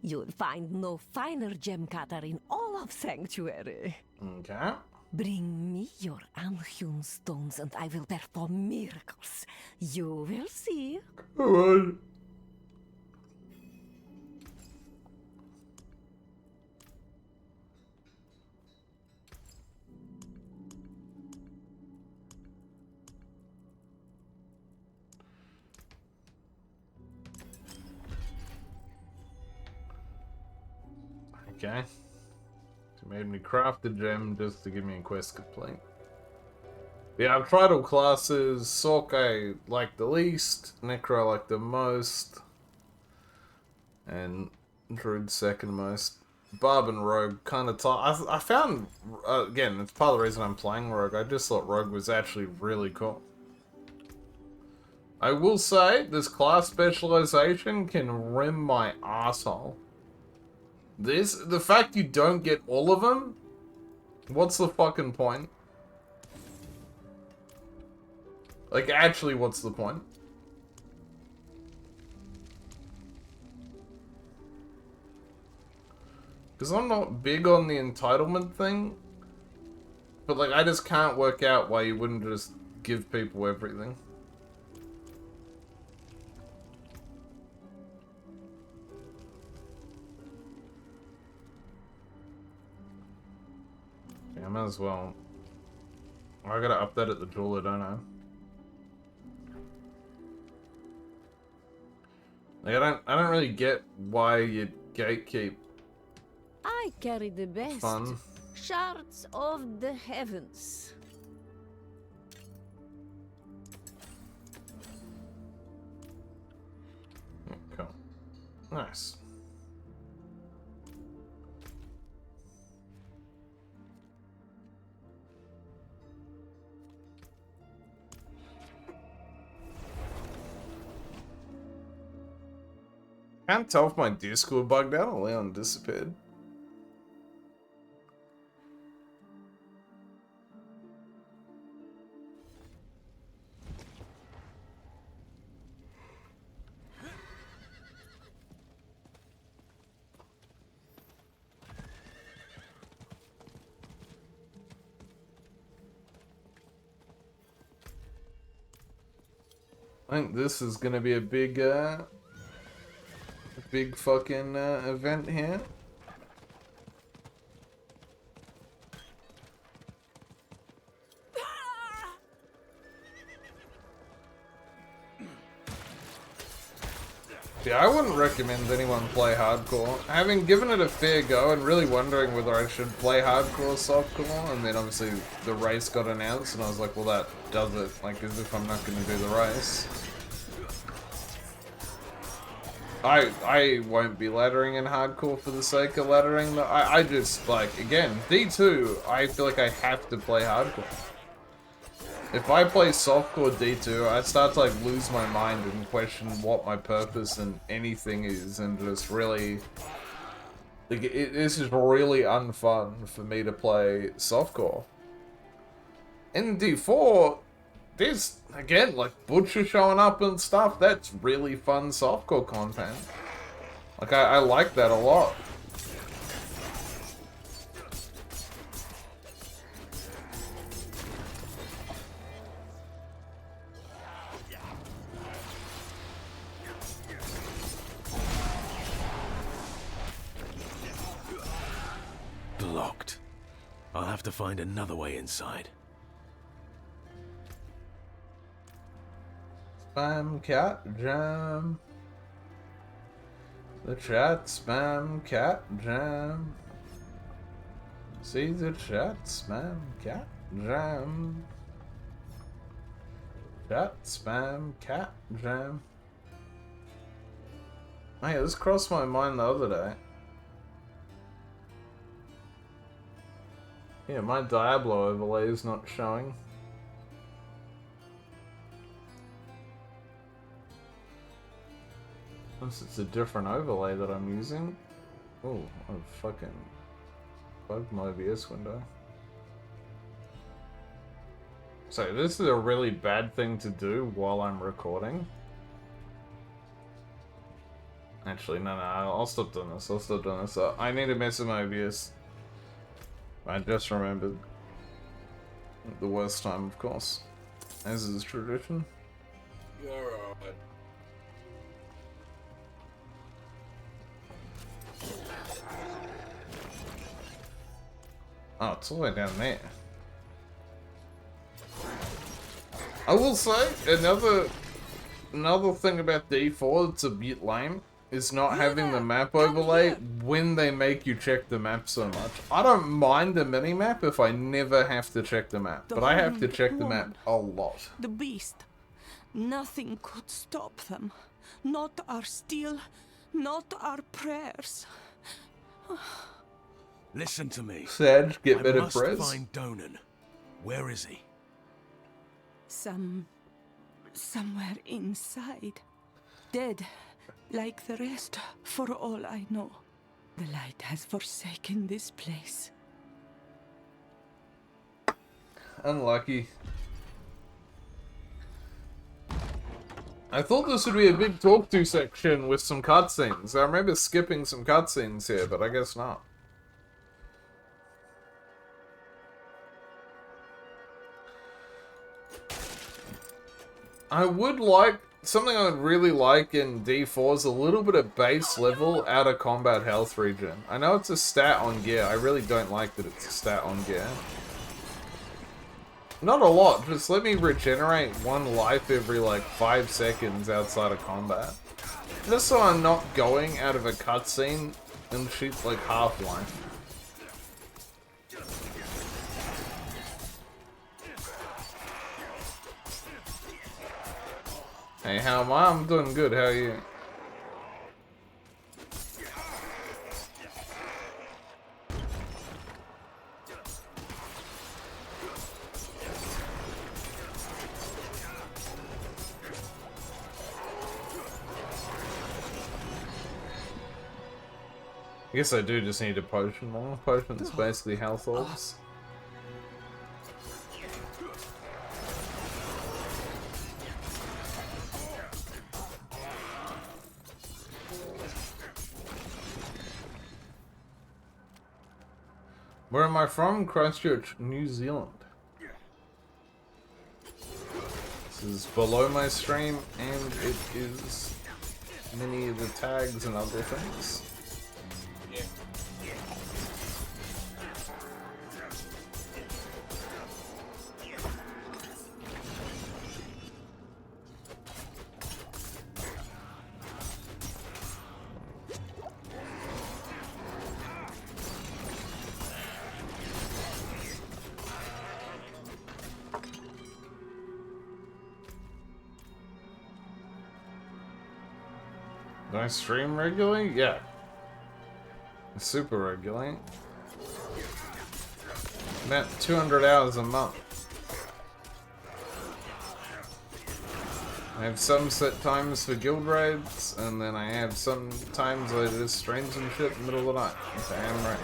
You'll find no finer gem cutter in all of Sanctuary. Okay. Bring me your unhewn stones and I will perform miracles. You will see. Alright. Okay. She made me craft a gem just to give me a quest complete. Yeah, I've tried all classes. Sork I like the least, Necro I like the most, and Druid second most. Barb and Rogue kind of I found, again, it's part of the reason I'm playing Rogue. I just thought Rogue was actually really cool. I will say, this class specialization can rim my asshole. The fact you don't get all of them? What's the fucking point? Like, actually, what's the point? Because I'm not big on the entitlement thing. But, like, I just can't work out why you wouldn't just give people everything. Yeah, I might as well. I gotta update at the jeweler, don't I? Like, I don't really get why you gatekeep. I carry the best Fun. shards of the heavens. Yeah, cool. Nice. Can't tell if my Discord bugged out or Leon disappeared. I think this is gonna be a big fucking event here. Yeah, I wouldn't recommend anyone play hardcore. Having given it a fair go and really wondering whether I should play hardcore or softcore, and then obviously the race got announced and I was like, well, that does it, like, as if I'm not going to do the race. I won't be laddering in hardcore for the sake of laddering. I just, like, again, D2, I feel like I have to play hardcore. If I play softcore D2, I start to, like, lose my mind and question what my purpose in anything is, and just really... Like, this is really unfun for me to play softcore. In D4, there's, again, like, Butcher showing up and stuff. That's really fun softcore content. Like, I like that a lot. Blocked. I'll have to find another way inside. Spam cat jam. The chat spam cat jam. See the chat spam cat jam. Chat spam cat jam. Hey, this crossed my mind the other day. Yeah, my Diablo overlay is not showing. Unless it's a different overlay that I'm using. Oh, I've fucking bugged my OBS window. So this is a really bad thing to do while I'm recording. Actually, no, I'll stop doing this. I'll stop doing this. I need to mess with my OBS. I just remembered the worst time, of course, as is tradition. You're alright. Oh, it's all the way down there. I will say, another thing about D4 that's a bit lame is not having the map overlay when they make you check the map so much. I don't mind the mini-map if I never have to check the map, but I have to check the map a lot. The beast. Nothing could stop them. Not our steel, not our prayers. Listen to me. Sag, get better I must press. find Donan. Where is he? Somewhere inside. Dead, like the rest, for all I know. The light has forsaken this place. Unlucky. I thought this would be a big talk to section with some cutscenes. I remember skipping some cutscenes here, but I guess not. I would like, something I would really like in D4 is a little bit of base level out of combat health regen. I know it's a stat on gear, I really don't like that it's a stat on gear. Not a lot, just let me regenerate 1 life every like 5 seconds outside of combat. Just so I'm not going out of a cutscene and shoot like half life. Hey, how am I? I'm doing good, how are you? I guess I do just need a potion more. Potion's basically health orbs. Where am I from? Christchurch, New Zealand. This is below my stream, and it is many of the tags and other things. Do I stream regularly? Yeah. Super regularly. About 200 hours a month. I have some set times for guild raids, and then I have some times I just stream some shit in the middle of the night, which I am right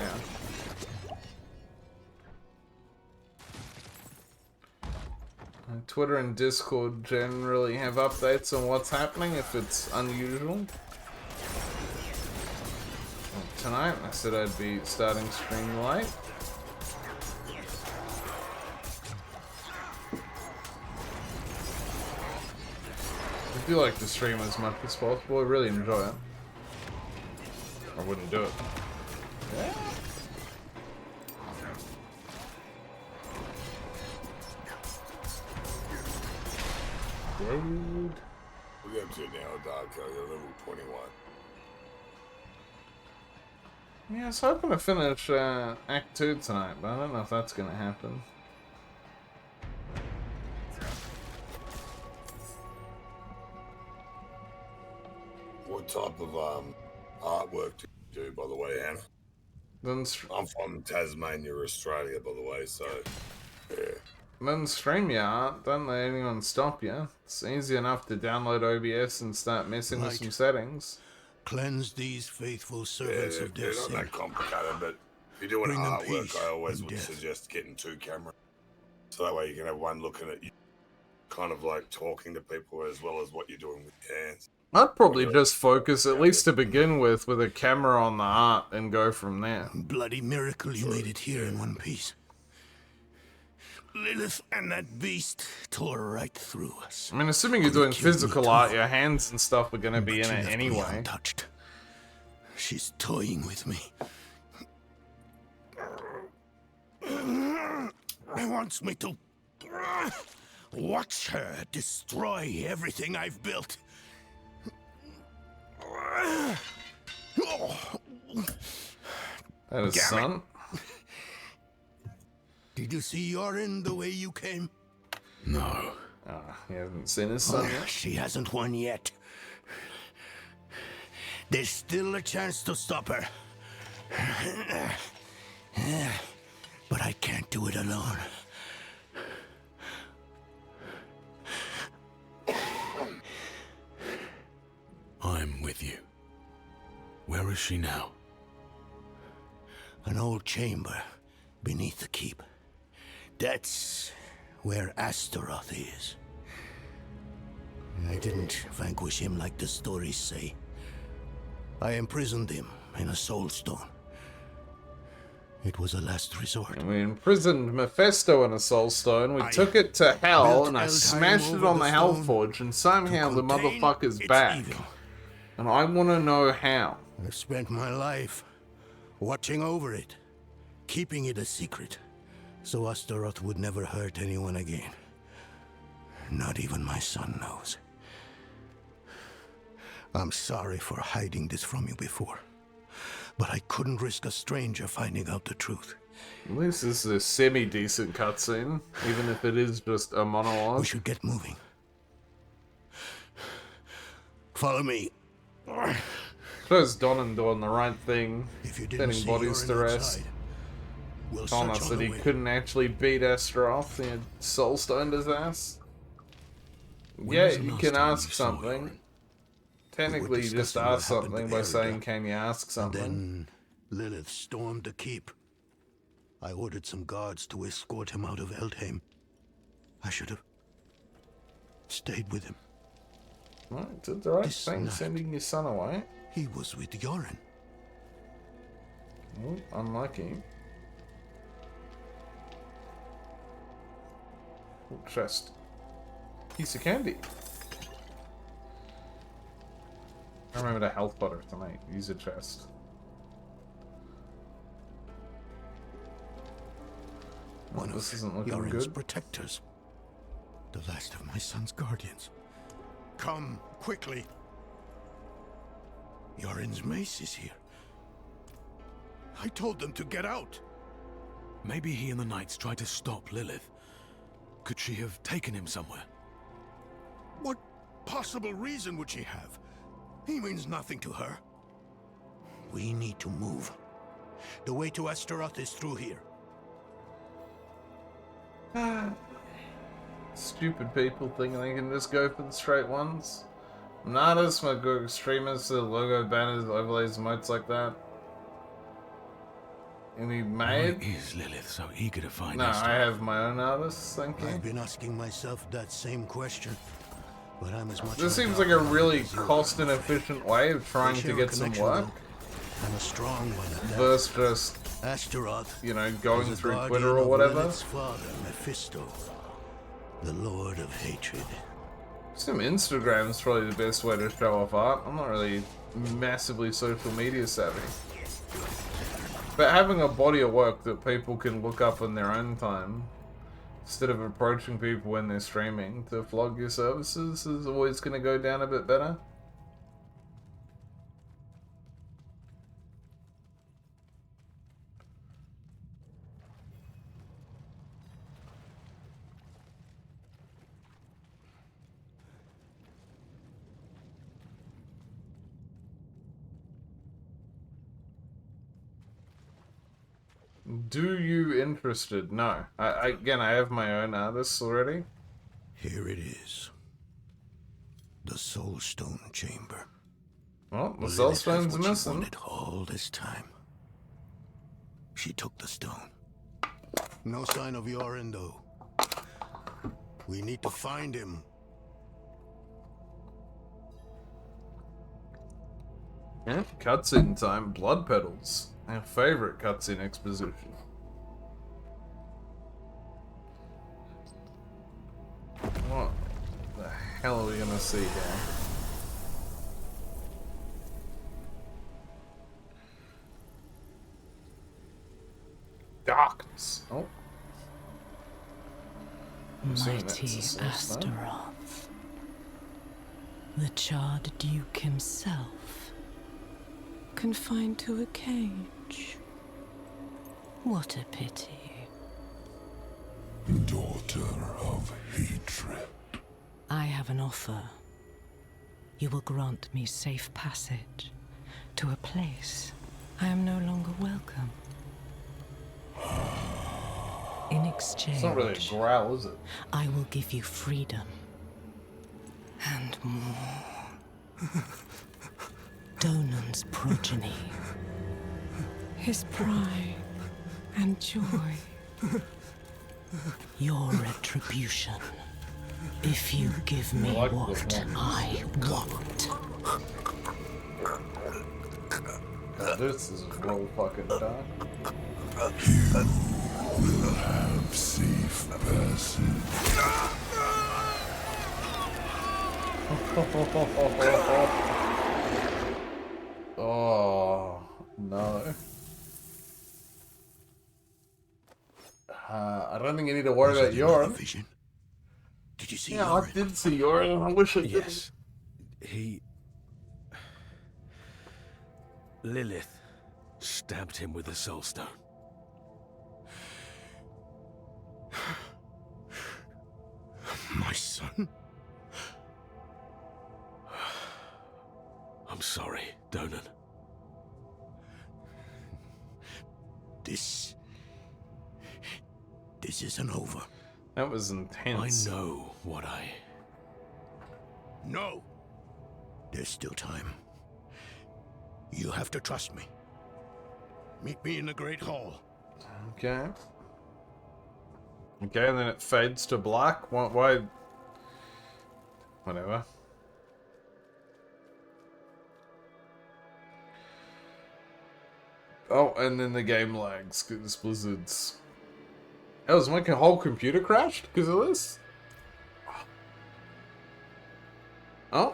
now. Twitter and Discord generally have updates on what's happening if it's unusual. Tonight, I said I'd be starting stream late. I do like to stream as much as possible. I really enjoy it. I wouldn't do it. Yeah. Dude. We're up to now, Darko. You're level 21. Yeah, I was hoping to finish Act 2 tonight, but I don't know if that's going to happen. What type of artwork do you do, by the way, Hannah? I'm from Tasmania, Australia, by the way, so yeah. Then stream your art, don't let anyone stop you. It's easy enough to download OBS and start messing with some settings. Cleanse these faithful servants of their they're not sin. that complicated, but if you're doing Bring them artwork, peace I always and would death. suggest getting 2 cameras. So that way you can have one looking at you, kind of like talking to people as well as what you're doing with your hands. I'd probably just focus, at least to begin with a camera on the art and go from there. Bloody miracle you made it here in one piece. Lilith and that beast tore right through us. I mean, assuming you're doing physical art, your hands and stuff are going to be in it anyway. Untouched. She's toying with me. Wants me to watch her destroy everything I've built. That is son. Did you see Yorin the way you came? No. He hasn't seen his son yet. She hasn't won yet. There's still a chance to stop her. But I can't do it alone. I'm with you. Where is she now? An old chamber beneath the keep. That's where Astaroth is. I didn't vanquish him like the stories say. I imprisoned him in a soul stone. It was a last resort. We imprisoned Mephisto in a soul stone, we took it to hell, and I smashed it on the Hellforge, and somehow the motherfucker's back. Evil. And I want to know how. I've spent my life watching over it, keeping it a secret, so Astaroth would never hurt anyone again. Not even my son knows. I'm sorry for hiding this from you before, but I couldn't risk a stranger finding out the truth. At least this is a semi-decent cutscene, even if it is just a monologue. We should get moving. Follow me. Suppose Donnan doing the right thing, If you didn't setting see bodies to Yorin rest. outside, we'll Telling search us on that the he way. couldn't actually beat Astaroth, he had soul stoned his ass. When Yeah, was the you last can time ask you saw something. Yorin? Technically, you just discussing what ask happened something to by Erika, saying, can you ask And something? then Lilith stormed the keep. I ordered some guards to escort him out of Eldheim. I should have stayed with him. Right, did the right This thing, night. sending your son away. He was with Yorin. Ooh, unlucky. Ooh, chest. Piece of candy. I remember the health butter tonight. Use a chest. One This of isn't looking Yorin's good. protectors. The last of my son's guardians. Come, quickly. Yorin's mace is here. I told them to get out. Maybe he and the Knights tried to stop Lilith. Could she have taken him somewhere? What possible reason would she have? He means nothing to her. We need to move. The way to Astaroth is through here. Stupid people thinking they can just go for the straight ones. I'm an artist, my go streamers, the logo, banners, overlays, emotes like that. Any Why made? is Lilith so eager to find No, Astaroth? I have my own artists, thank I've you. been asking myself that same question, but I'm as much. This on seems top like a of it really as you are, cost I'm and afraid. efficient way of trying We to share a get some connection, work though, and a strong one at that. versus just, Astaroth, you know, going is a through guardian Twitter or of whatever. Lilith's father, Mephisto, the Lord of Hatred. Some Instagram's probably the best way to show off art. I'm not really massively social media savvy. But having a body of work that people can look up in their own time, instead of approaching people when they're streaming to flog your services, is always going to go down a bit better. Do you interested? No. Again, I have my own artists already. Here it is. The Soul Stone Chamber. Well, the Lilith Soul has Stone's what she missing. wanted all this time. She took the stone. No sign of Yorin, though. We need to find him. Yeah, cutscene time. Blood petals. Our favorite cutscene exposition. What the hell are we gonna see here? Darkness. Oh. I'm assuming that's Mighty a source, though. Astaroth. The charred Duke himself. Confined to a cage. What a pity. Daughter of hatred. I have an offer. You will grant me safe passage to a place I am no longer welcome. In exchange, It's not really a growl, is it? I will give you freedom. And more. Donan's progeny. His pride and joy. Your retribution. If you give me I like what I want. God, this is real fucking dark. Will have safe passage. Oh no. I don't think you need to worry about Yorin. Vision? Did you see Yeah, Yorin? I did see Yorin. I wish I didn't. Yes. He... Lilith stabbed him with a soul stone. My son? I'm sorry, Donan. This isn't over. That was intense. I know what I... No! There's still time. You have to trust me. Meet me in the Great Hall. Okay. Okay, and then it fades to black. Why? Whatever. Oh, and then the game lags because Blizzard's... Oh, is my whole computer crashed because of this? Oh,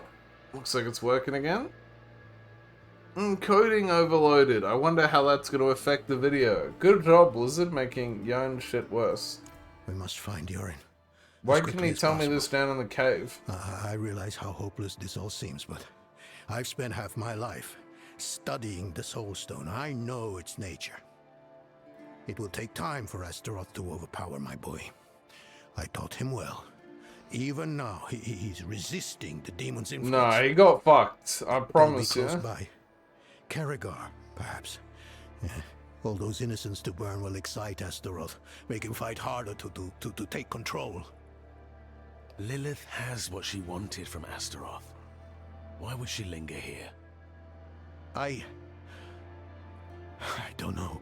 looks like it's working again. Coding overloaded. I wonder how that's going to affect the video. Good job, Blizzard, making your own shit worse. We must find Yorin. Why as couldn't quickly he as tell me possible. this down in the cave? I realize how hopeless this all seems, but I've spent half my life studying the Soul Stone. I know its nature. It will take time for Astaroth to overpower my boy. I taught him well. Even now, he's resisting the demon's influence. No, he got fucked. I promise They'll be you. close by. Karagar, perhaps. All those innocents to burn will excite Astaroth, make him fight harder to take control. Lilith has what she wanted from Astaroth. Why would she linger here? I don't know.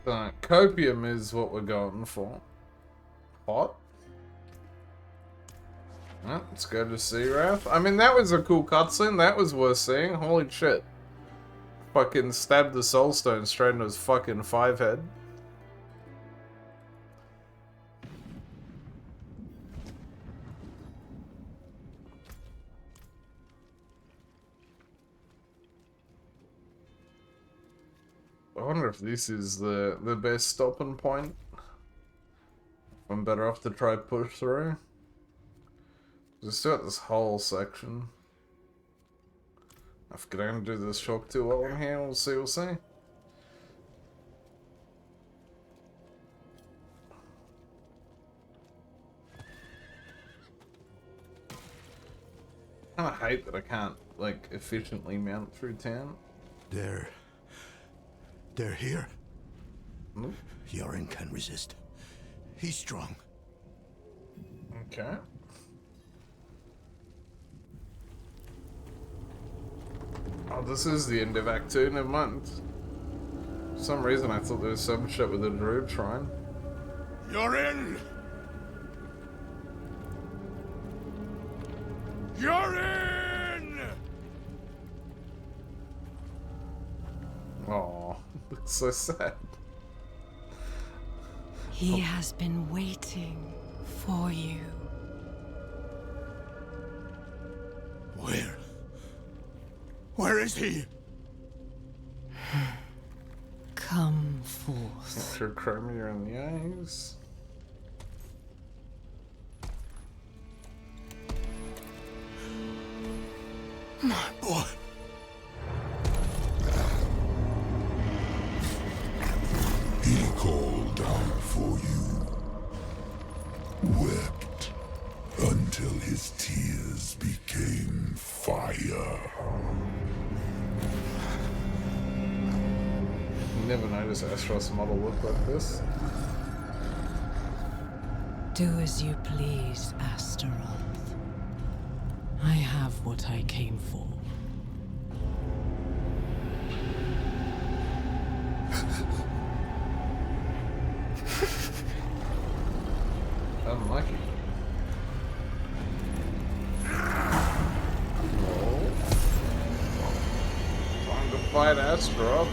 Copium is what we're going for. Hot. Well, let's go to Searath. I mean, that was a cool cutscene. That was worth seeing. Holy shit. Fucking stabbed the Soul Stone straight into his fucking 5-head. I wonder if this is the best stopping point. I'm better off to try push through. Just got this whole section. I forget I'm gonna do this shock too well in here. We'll see, we'll see. I kinda hate that I can't, like, efficiently mount through town. They're here. Nope. Yorin can resist. He's strong. Okay. Oh, this is the end of Act 2, never mind. For some reason I thought there was some shit with the druid shrine. You're in! You're in! Oh, looks so sad. He has been waiting for you. Where? Where is he? Come forth. Dr. Chromier in the eyes. My boy. He called out for you. Wept until his tears became fire. Never noticed Astros model look like this. Do as you please, Astaroth. I have what I came for. Unlucky. Oh. Time to fight Astaroth.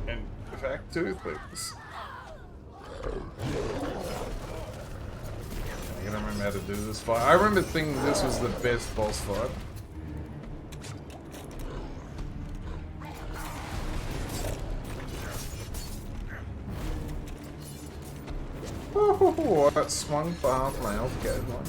And in fact, two things. I gotta remember how to do this fight. I remember thinking this was the best boss fight. Ooh, that swung for half my health gauge one.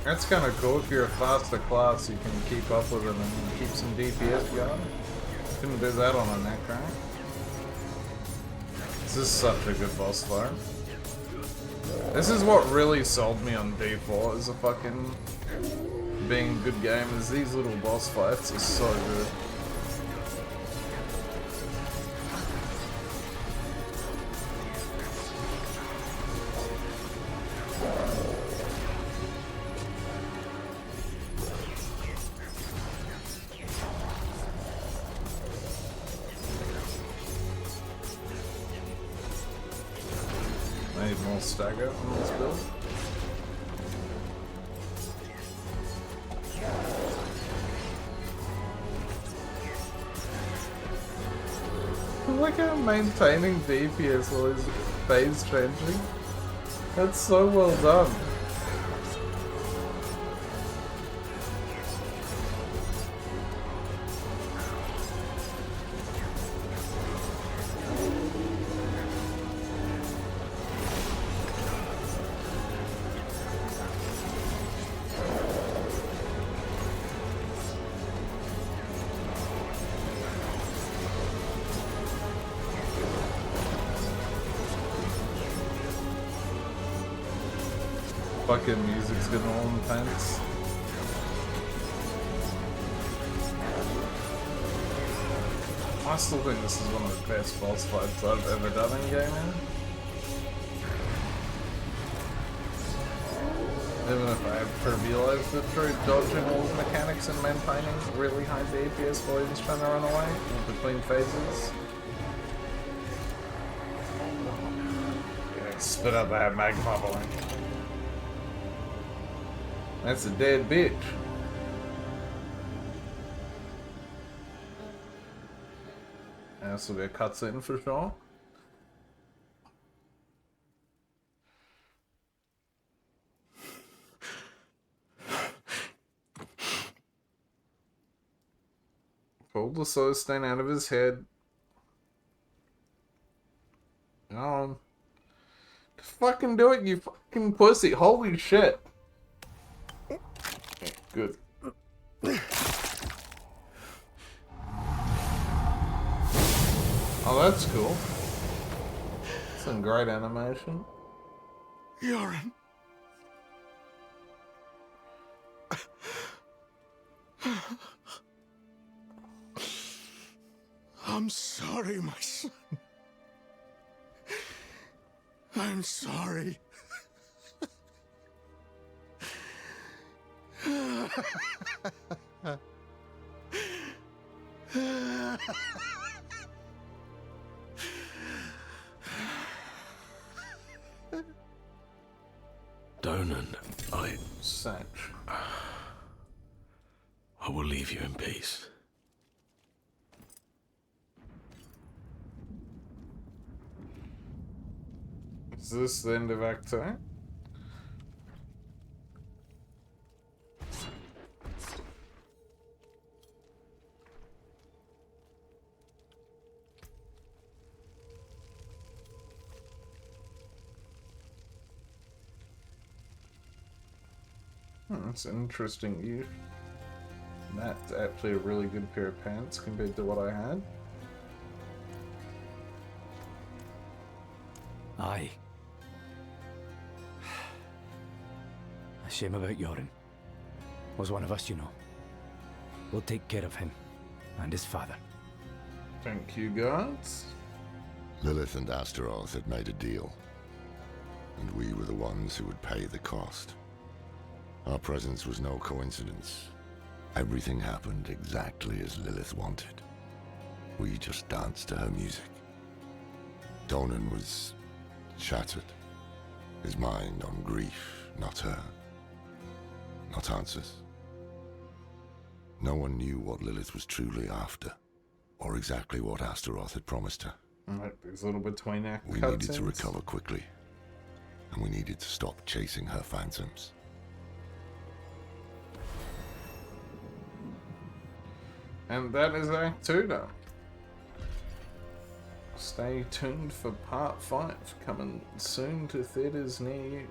That's kind of cool. If you're a faster class, you can keep up with them and keep some DPS going. Couldn't do that on a neck rank. This is such a good boss fight. This is what really sold me on D4 as a fucking being a good game, is these little boss fights are so good. I need more stagger on this build. Look how maintaining DPS while his phase changing. That's so well done. Fucking music's getting all intense. I still think this is one of the best boss fights I've ever done in gaming. Even if I have realized the true dodging all the mechanics and maintaining really high DPS while he's trying to run away between phases. Yeah, spit up that magma balloon. That's a dead bitch. And this will be a cutscene for sure. Pulled the soul stain out of his head. on. Fucking do it, you fucking pussy. Holy shit. Good. Oh, that's cool. Some great animation. Yoren. I'm sorry, my son. I'm sorry. Donan, Satch. I will leave you in peace. Is this the end of Act 2? That's interesting. That's actually a really good pair of pants compared to what I had. Aye. A shame about Yoren. Was one of us, you know. We'll take care of him and his father. Thank you, guys. Lilith and Astaroth had made a deal, and we were the ones who would pay the cost. Our presence was no coincidence. Everything happened exactly as Lilith wanted. We just danced to her music. Donan was shattered. His mind on grief, not her. Not answers. No one knew what Lilith was truly after, or exactly what Astaroth had promised her. There's a little between act We needed to recover quickly, and we needed to stop chasing her phantoms. And that is Act 2 done. Stay tuned for Part 5, coming soon to theaters near you.